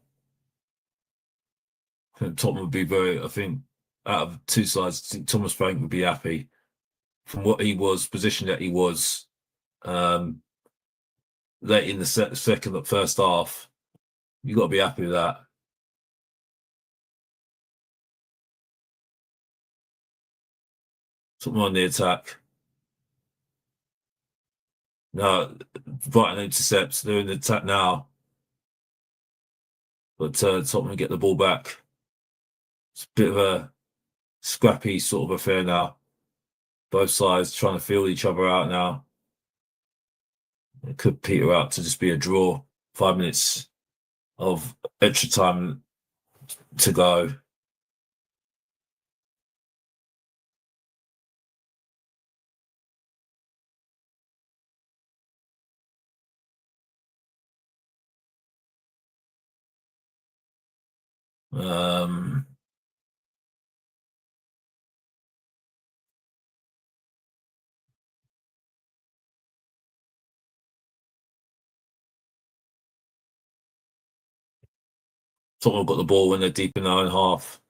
I think Tottenham would be very, I think, out of 2 sides, I think Thomas Frank would be happy from what he was, position that he was late in the first half. You've got to be happy with that. Tottenham on the attack. No, Brighton intercepts. They're in the attack now. But Tottenham get the ball back. It's a bit of a scrappy sort of affair now. Both sides trying to feel each other out now. It could peter out to just be a draw. 5 minutes of extra time to go. Tottenham got the ball when they're deep in their own half.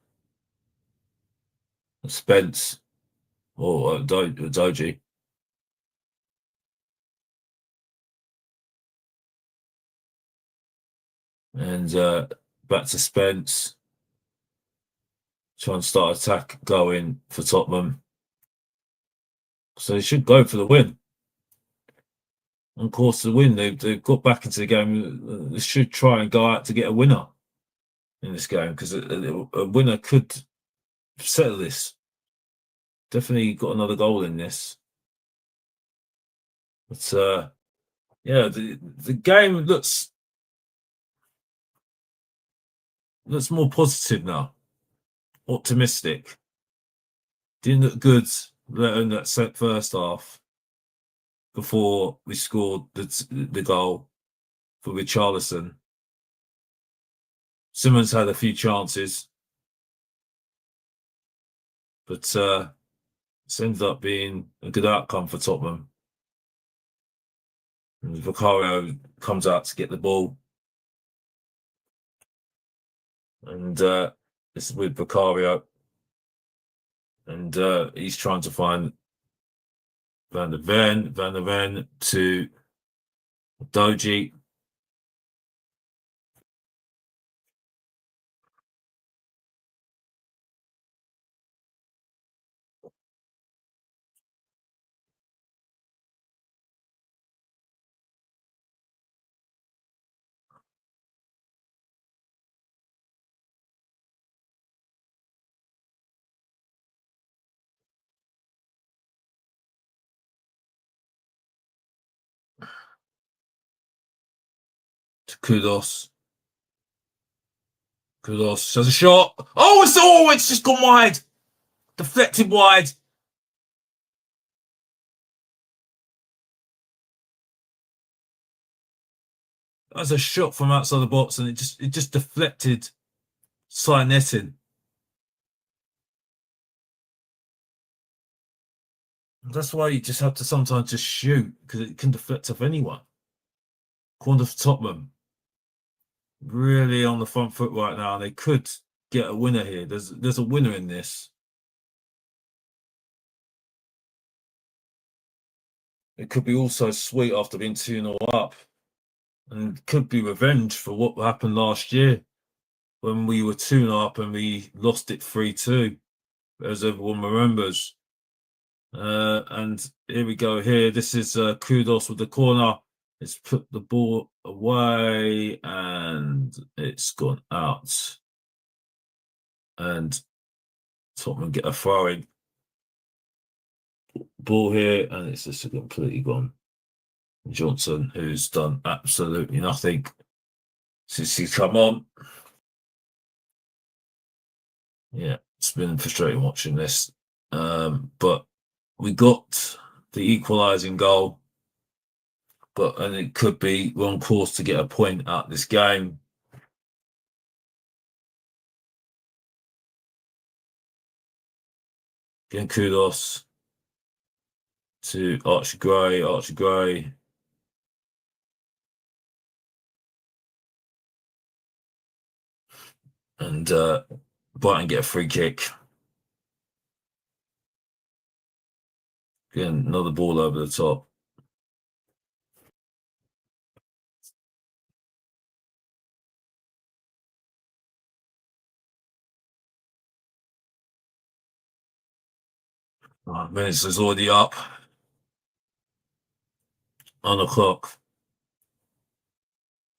Spence or Doji. And back to Spence. Trying to start attack going for Tottenham. So they should go for the win. On course to win. They've got back into the game. They should try and go out to get a winner. in this game, because a winner could settle this. Definitely got another goal in this. But yeah, the game looks more positive now, optimistic. Didn't look good in that first half before we scored the goal for Richarlison. Simmons had a few chances, but it's ended up being a good outcome for Tottenham. And Vicario comes out to get the ball, and it's with Vicario, and he's trying to find Van der Ven to Doji. To Kudos. Kudos has a shot. It's just gone wide. Deflected wide. That's a shot from outside the box, and it just deflected side netting. That's why you just have to sometimes just shoot, because it can deflect off anyone. Corner for Tottenham. Really on the front foot right now, and they could get a winner here. There's a winner in this. It could be also sweet after being 2-0 up, and it could be revenge for what happened last year when we were 2-0 up and we lost it 3-2, as everyone remembers. And here we go here. This is Kudos with the corner. It's put the ball away and it's gone out. And Tottenham get a throwing ball here, and it's just completely gone. Johnson, who's done absolutely nothing since he's come on. Yeah, it's been frustrating watching this. But we got the equalising goal, and it could be on course to get a point out this game. Again, Kudos to Archie Gray. And Brighton get a free kick. Again, another ball over the top. Minutes is already up on the clock.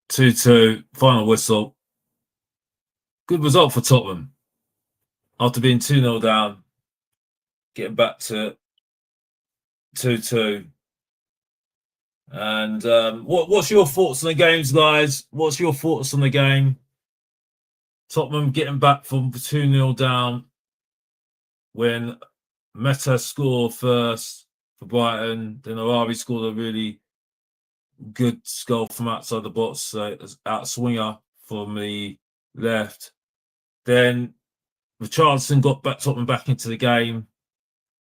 2-2, final whistle. Good result for Tottenham. After being 2-0 down, getting back to 2-2. And what's your thoughts on the games, guys? What's your thoughts on the game? Tottenham getting back from 2-0 down when Meta scored first for Brighton. Then Arabi scored a really good goal from outside the box, out swinger from the left. Then Richarlison got Tottenham back into the game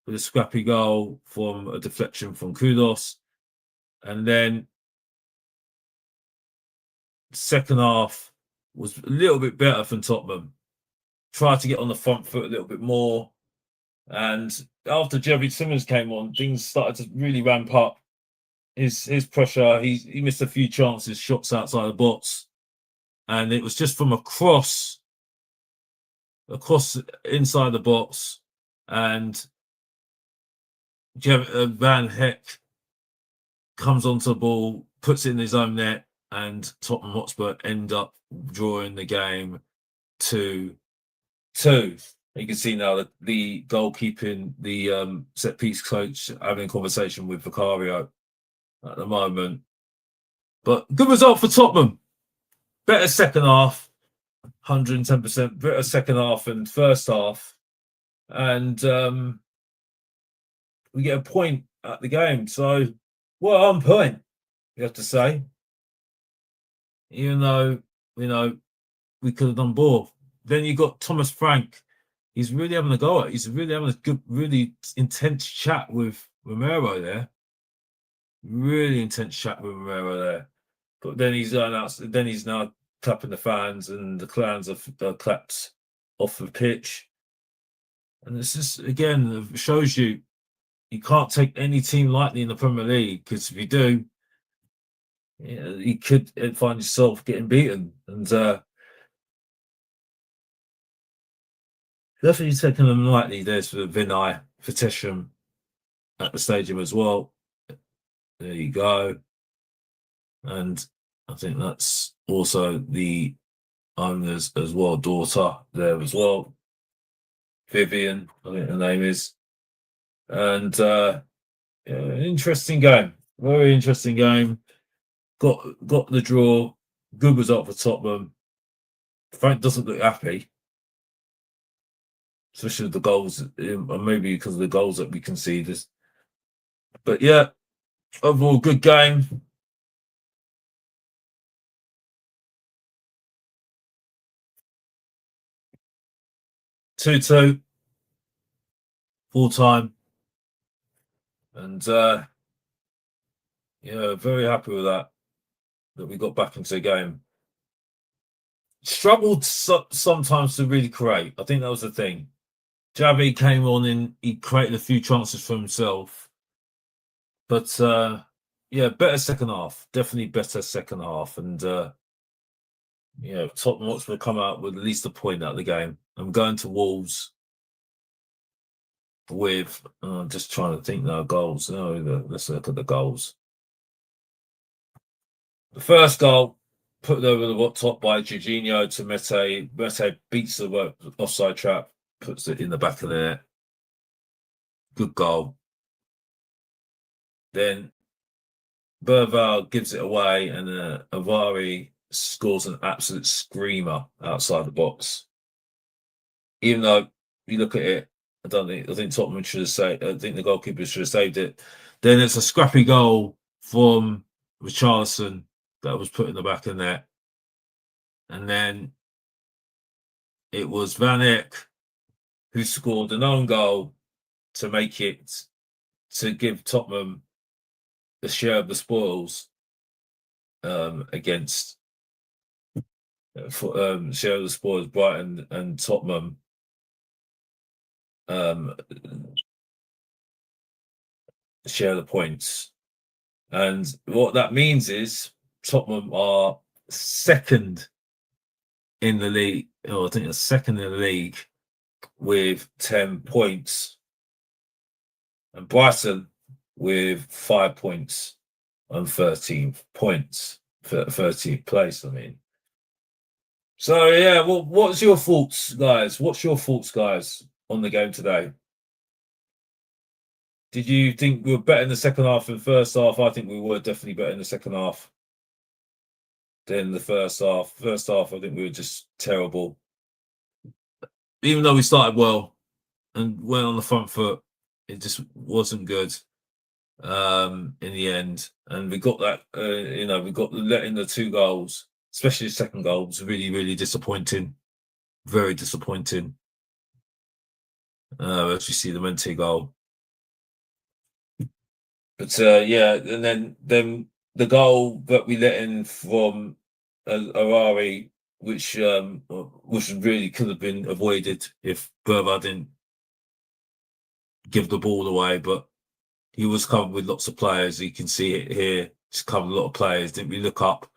with a scrappy goal from a deflection from Kudos. And then second half was a little bit better from Tottenham. Tried to get on the front foot a little bit more. And after Jerry Simmons came on, things started to really ramp up. His pressure, he missed a few chances, shots outside the box. And it was just from across inside the box. And Van Heck comes onto the ball, puts it in his own net, and Tottenham Hotspur end up drawing the game 2-2. You can see now that the goalkeeping, the set piece coach having a conversation with Vicario at the moment. But good result for Tottenham. Better second half, 110%. Better second half and first half. And we get a point at the game. So, well, on point, you have to say. Even though, we could have done more. Then you got Thomas Frank. He's really having a go at it. He's really having a good, really intense chat with Romero there. Really intense chat with Romero there. But then he's now clapping the fans, and the clowns have clapped off the pitch. And this is, again, shows you can't take any team lightly in the Premier League, because if you do, you could find yourself getting beaten. And definitely taking them lightly. There's for Vinay Vitesham at the stadium as well. There you go. And I think that's also the owner's as well, daughter there as well. Vivian, I think her name is. And interesting game. Very interesting game. Got the draw. Good result for Tottenham. Frank doesn't look happy, especially with the goals, maybe because of the goals that we conceded. But yeah, overall good game. Two, full time. And very happy with that we got back into the game. Struggled sometimes to really create. I think that was the thing. Javi came on and he created a few chances for himself. But better second half. Definitely better second half. And Tottenham Hotspur come out with at least a point out of the game. I'm going to Wolves with just trying to think now goals. Let's look at the goals. The first goal put over the top by Jorginho to Mete. Mete beats the offside trap, puts it in the back of the net. Good goal. Then Berval gives it away, and Avari scores an absolute screamer outside the box. Even though you look at it, I think Tottenham should have saved. I think the goalkeeper should have saved it. Then it's a scrappy goal from Richarlison that was put in the back of the net. And then it was Van Eyck who scored an own goal to make it, to give Tottenham the share of the spoils against share of the spoils, Brighton and Tottenham. Share the points. And what that means is Tottenham are second in the league, or I think they're second in the league with 10 points. And Brighton with 5 points and 13 points for 13th place, I mean. So, yeah, well, what's your thoughts, guys? What's your thoughts, guys, on the game today? Did you think we were better in the second half than the first half? I think we were definitely better in the second half than the first half. First half, I think we were just terrible. Even though we started well and went on the front foot, it just wasn't good in the end. And we got that, we got letting the 2 goals, especially the second goal, was really, really disappointing. Very disappointing. As you see the Mente goal. But and then the goal that we let in from Arari, which really could have been avoided if Berba didn't give the ball away, but he was covered with lots of players. You can see it here. He's covered a lot of players. Didn't we look up?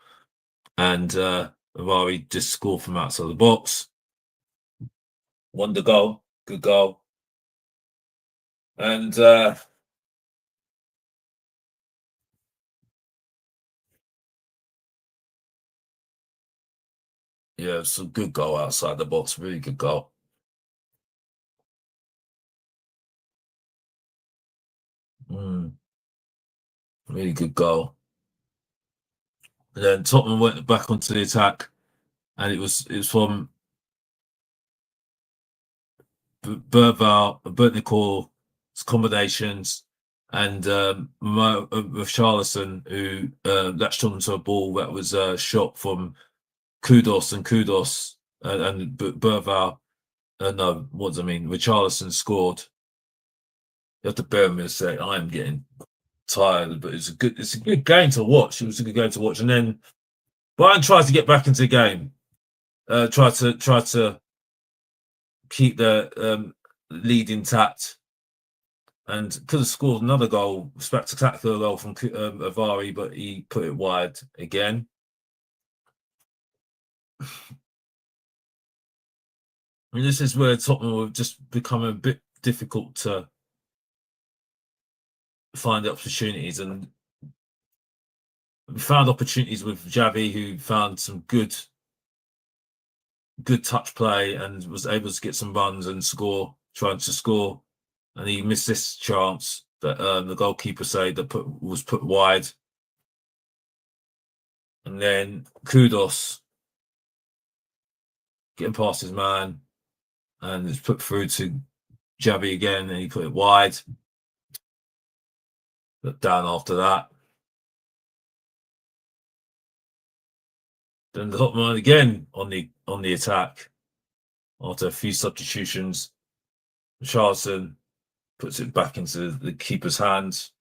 And Arari just scored from outside the box. Won the goal. Good goal. And Yeah, it's a good goal outside the box. Really good goal. Really good goal. And then Tottenham went back onto the attack, and it was from Burtnicourt's combinations, and Richarlison, who latched onto a ball that was shot from Kudos, and Burval. No, what does I mean? Richarlison scored. You have to bear with me a sec. I am getting tired, but it's a good game to watch. It was a good game to watch, and then Brighton tries to get back into the game. Try to keep the lead intact, and could have scored another goal, spectacular goal from Avari, but he put it wide again. I mean, this is where Tottenham have just become a bit difficult to find opportunities, and we found opportunities with Javi, who found some good touch play and was able to get some runs and trying to score, and he missed this chance that the goalkeeper said that was put wide, and then Kudos getting past his man, and it's put through to Javi again, and he put it wide, but down after that. Then the Tottenham again on the attack after a few substitutions. Richarlison puts it back into the keeper's hands.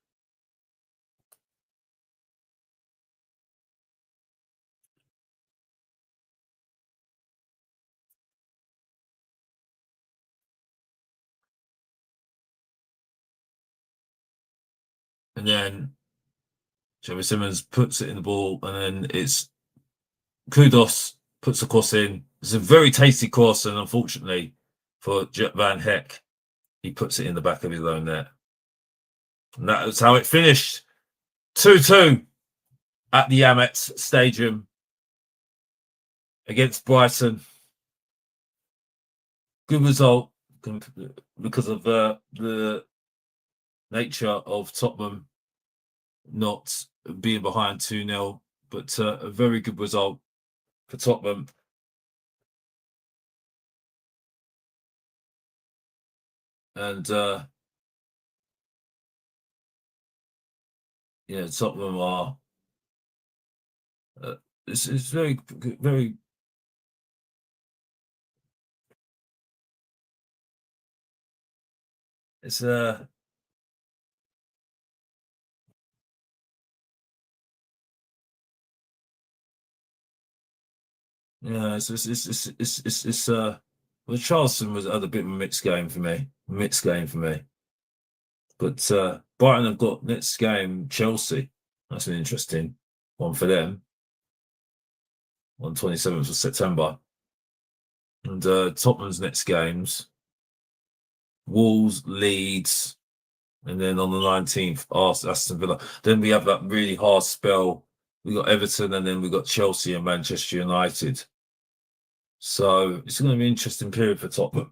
And then Jeremy Simmons puts it in the ball, and then it's Kudos puts a cross in. It's a very tasty cross, and unfortunately for Van Heck, he puts it in the back of his own net. And that was how it finished. 2-2 at the Amex Stadium against Brighton. Good result because of the nature of Tottenham not being behind 2-0, but a very good result for Tottenham. And yeah, Tottenham are it's very it's yeah, it's well, Charleston was had a bit of a mixed game for me. But Brighton have got next game Chelsea. That's an interesting one for them on 27th of September. And Tottenham's next games: Wolves, Leeds, and then on the 19th, Aston Villa. Then we have that really hard spell. We got Everton, and then we got Chelsea and Manchester United. So it's going to be an interesting period for Tottenham.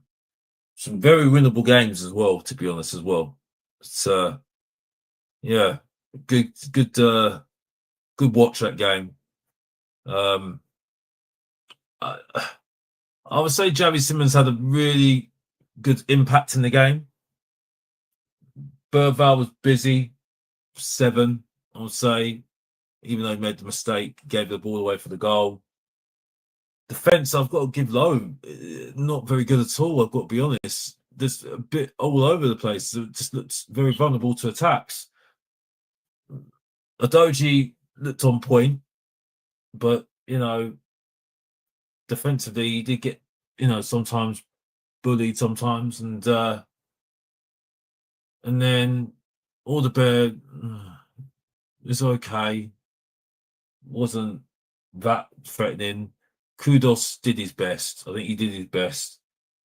Some very winnable games as well, to be honest, as well. It's yeah, good watch that game. I would say Javi Simmons had a really good impact in the game. Burval was busy, 7, I would say, even though he made the mistake, gave the ball away for the goal. Defense, I've got to give low, not very good at all. I've got to be honest. There's a bit all over the place. It just looks very vulnerable to attacks. Adoji looked on point, but defensively he did get sometimes bullied sometimes, and then Alderweireld is okay. Wasn't that threatening. Kudos did his best. I think he did his best,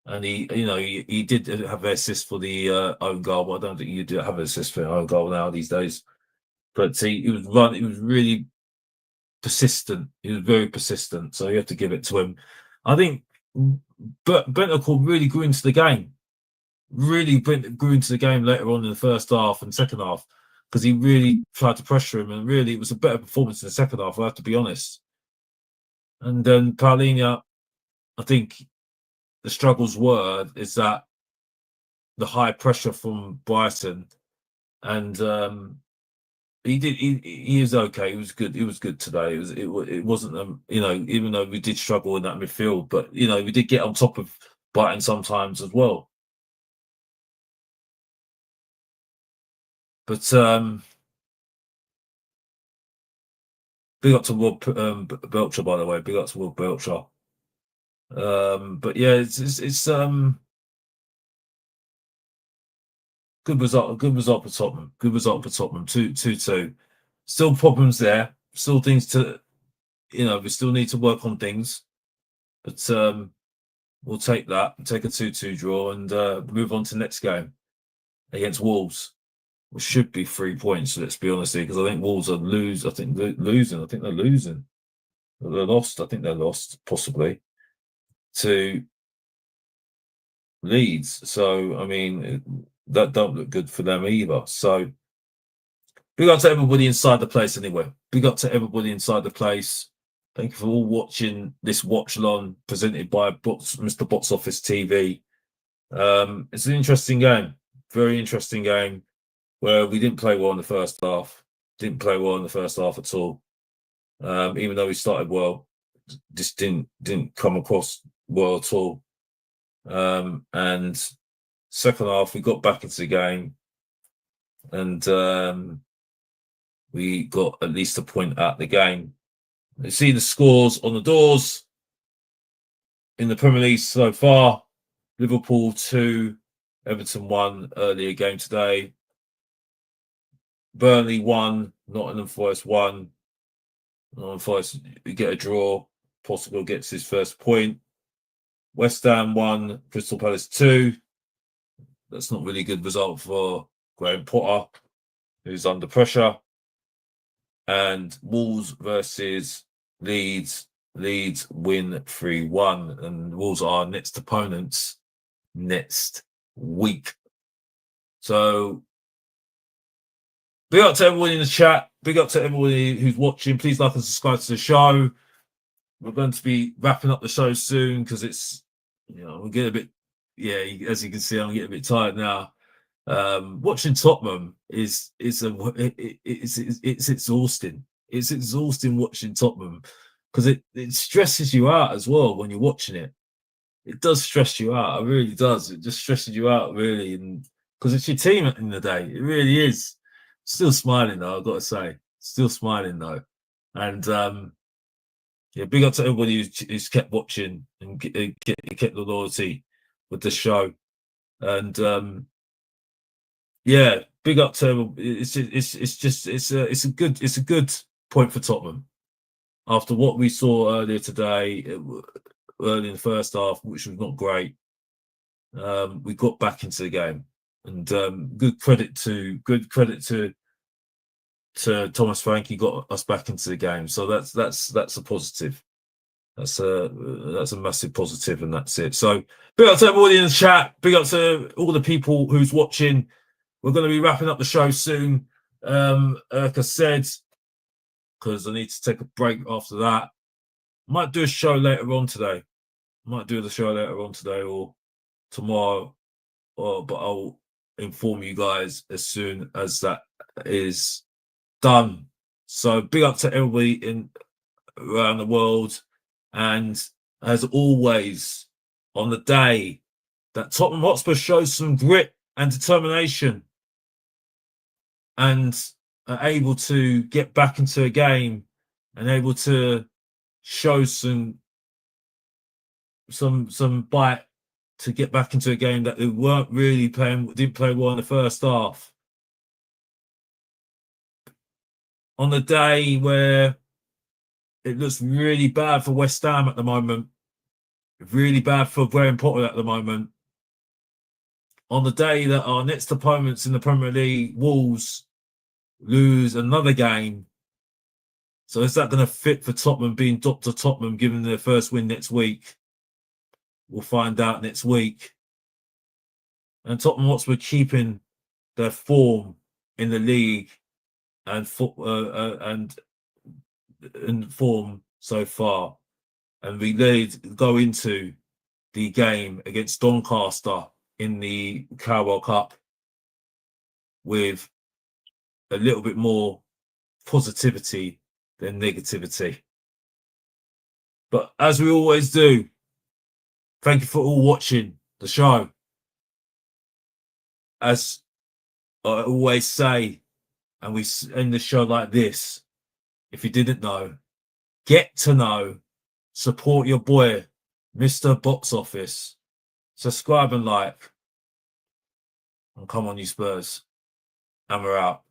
and he did have an assist for the own goal. But I don't think you do have an assist for an own goal now these days. But he was really persistent. He was very persistent, so you have to give it to him. I think Bentancur really grew into the game. Really grew into the game later on in the first half and second half, because he really tried to pressure him, and really it was a better performance in the second half, I have to be honest. And then Paulinho, I think the struggles is that the high pressure from Brighton, and he is okay. He was good. He was good today. It wasn't even though we did struggle in that midfield, but we did get on top of Brighton sometimes as well. But big up to Rob Belcher, by the way. Big up to Rob Belcher. But yeah, it's good result for Tottenham. Good result for Tottenham. 2-2. Still problems there. Still things to, we still need to work on things. But we'll take that. Take a 2-2 draw and move on to the next game against Wolves, which should be 3 points. Let's be honest here, because I think Wolves are losing. I think they're losing. They're lost. I think they're lost, possibly, to Leeds. So I mean, that don't look good for them either. So big up to everybody inside the place anyway. Big up to everybody inside the place. Thank you for all watching this watch-along presented by Mr. Box Office TV. It's an interesting game. Very interesting game where we didn't play well in the first half. Didn't play well in the first half at all. Even though we started well, just didn't come across well at all. And second half, we got back into the game, and we got at least a point at the game. You see the scores on the doors in the Premier League so far. Liverpool 2, Everton 1 earlier game today. Burnley 1, Nottingham Forest 1. Nottingham Forest get a draw. Portugal gets his first point. West Ham 1, Crystal Palace 2. That's not really a good result for Graham Potter, who's under pressure. And Wolves versus Leeds. Leeds win 3-1. And Wolves are our next opponents next week. So big up to everyone in the chat. Big up to everybody who's watching. Please like and subscribe to the show. We're going to be wrapping up the show soon because it's, we're getting a bit, as you can see, I'm getting a bit tired now. Watching Tottenham is exhausting. It's exhausting watching Tottenham because it stresses you out as well when you're watching it. It does stress you out. It really does. It just stresses you out, really, and because it's your team at the end of the day. It really is. Still smiling though, I've got to say. Still smiling though, and big up to everybody who's kept watching and kept the loyalty with the show, and big up to it's a good point for Tottenham after what we saw earlier today, early in the first half, which was not great. We got back into the game, and good credit to Thomas Frank. He got us back into the game, so that's a positive. That's a massive positive, and that's it. So big up to everybody in the chat. Big up to all the people who's watching. We're going to be wrapping up the show soon, like I said, because I need to take a break after that. Might do a show later on today. Or tomorrow, but I'll inform you guys as soon as that is done. So big up to everybody around the world, and as always, on the day that Tottenham Hotspur shows some grit and determination and are able to get back into a game and able to show some bite to get back into a game that they weren't really didn't play well in the first half. On the day where it looks really bad for West Ham at the moment, really bad for Graham Potter at the moment. On the day that our next opponents in the Premier League, Wolves, lose another game, So is that going to fit for Tottenham being Dr. Tottenham, given their first win next week? We'll find out next week. And Tottenham Hotspur keeping their form in the league and form so far. And we go into the game against Doncaster in the Carabao Cup with a little bit more positivity than negativity. But as we always do, thank you for all watching the show. As I always say, and we end the show like this, if you didn't know, get to know, support your boy, Mr. Box Office, subscribe and like, and come on you Spurs, and we're out.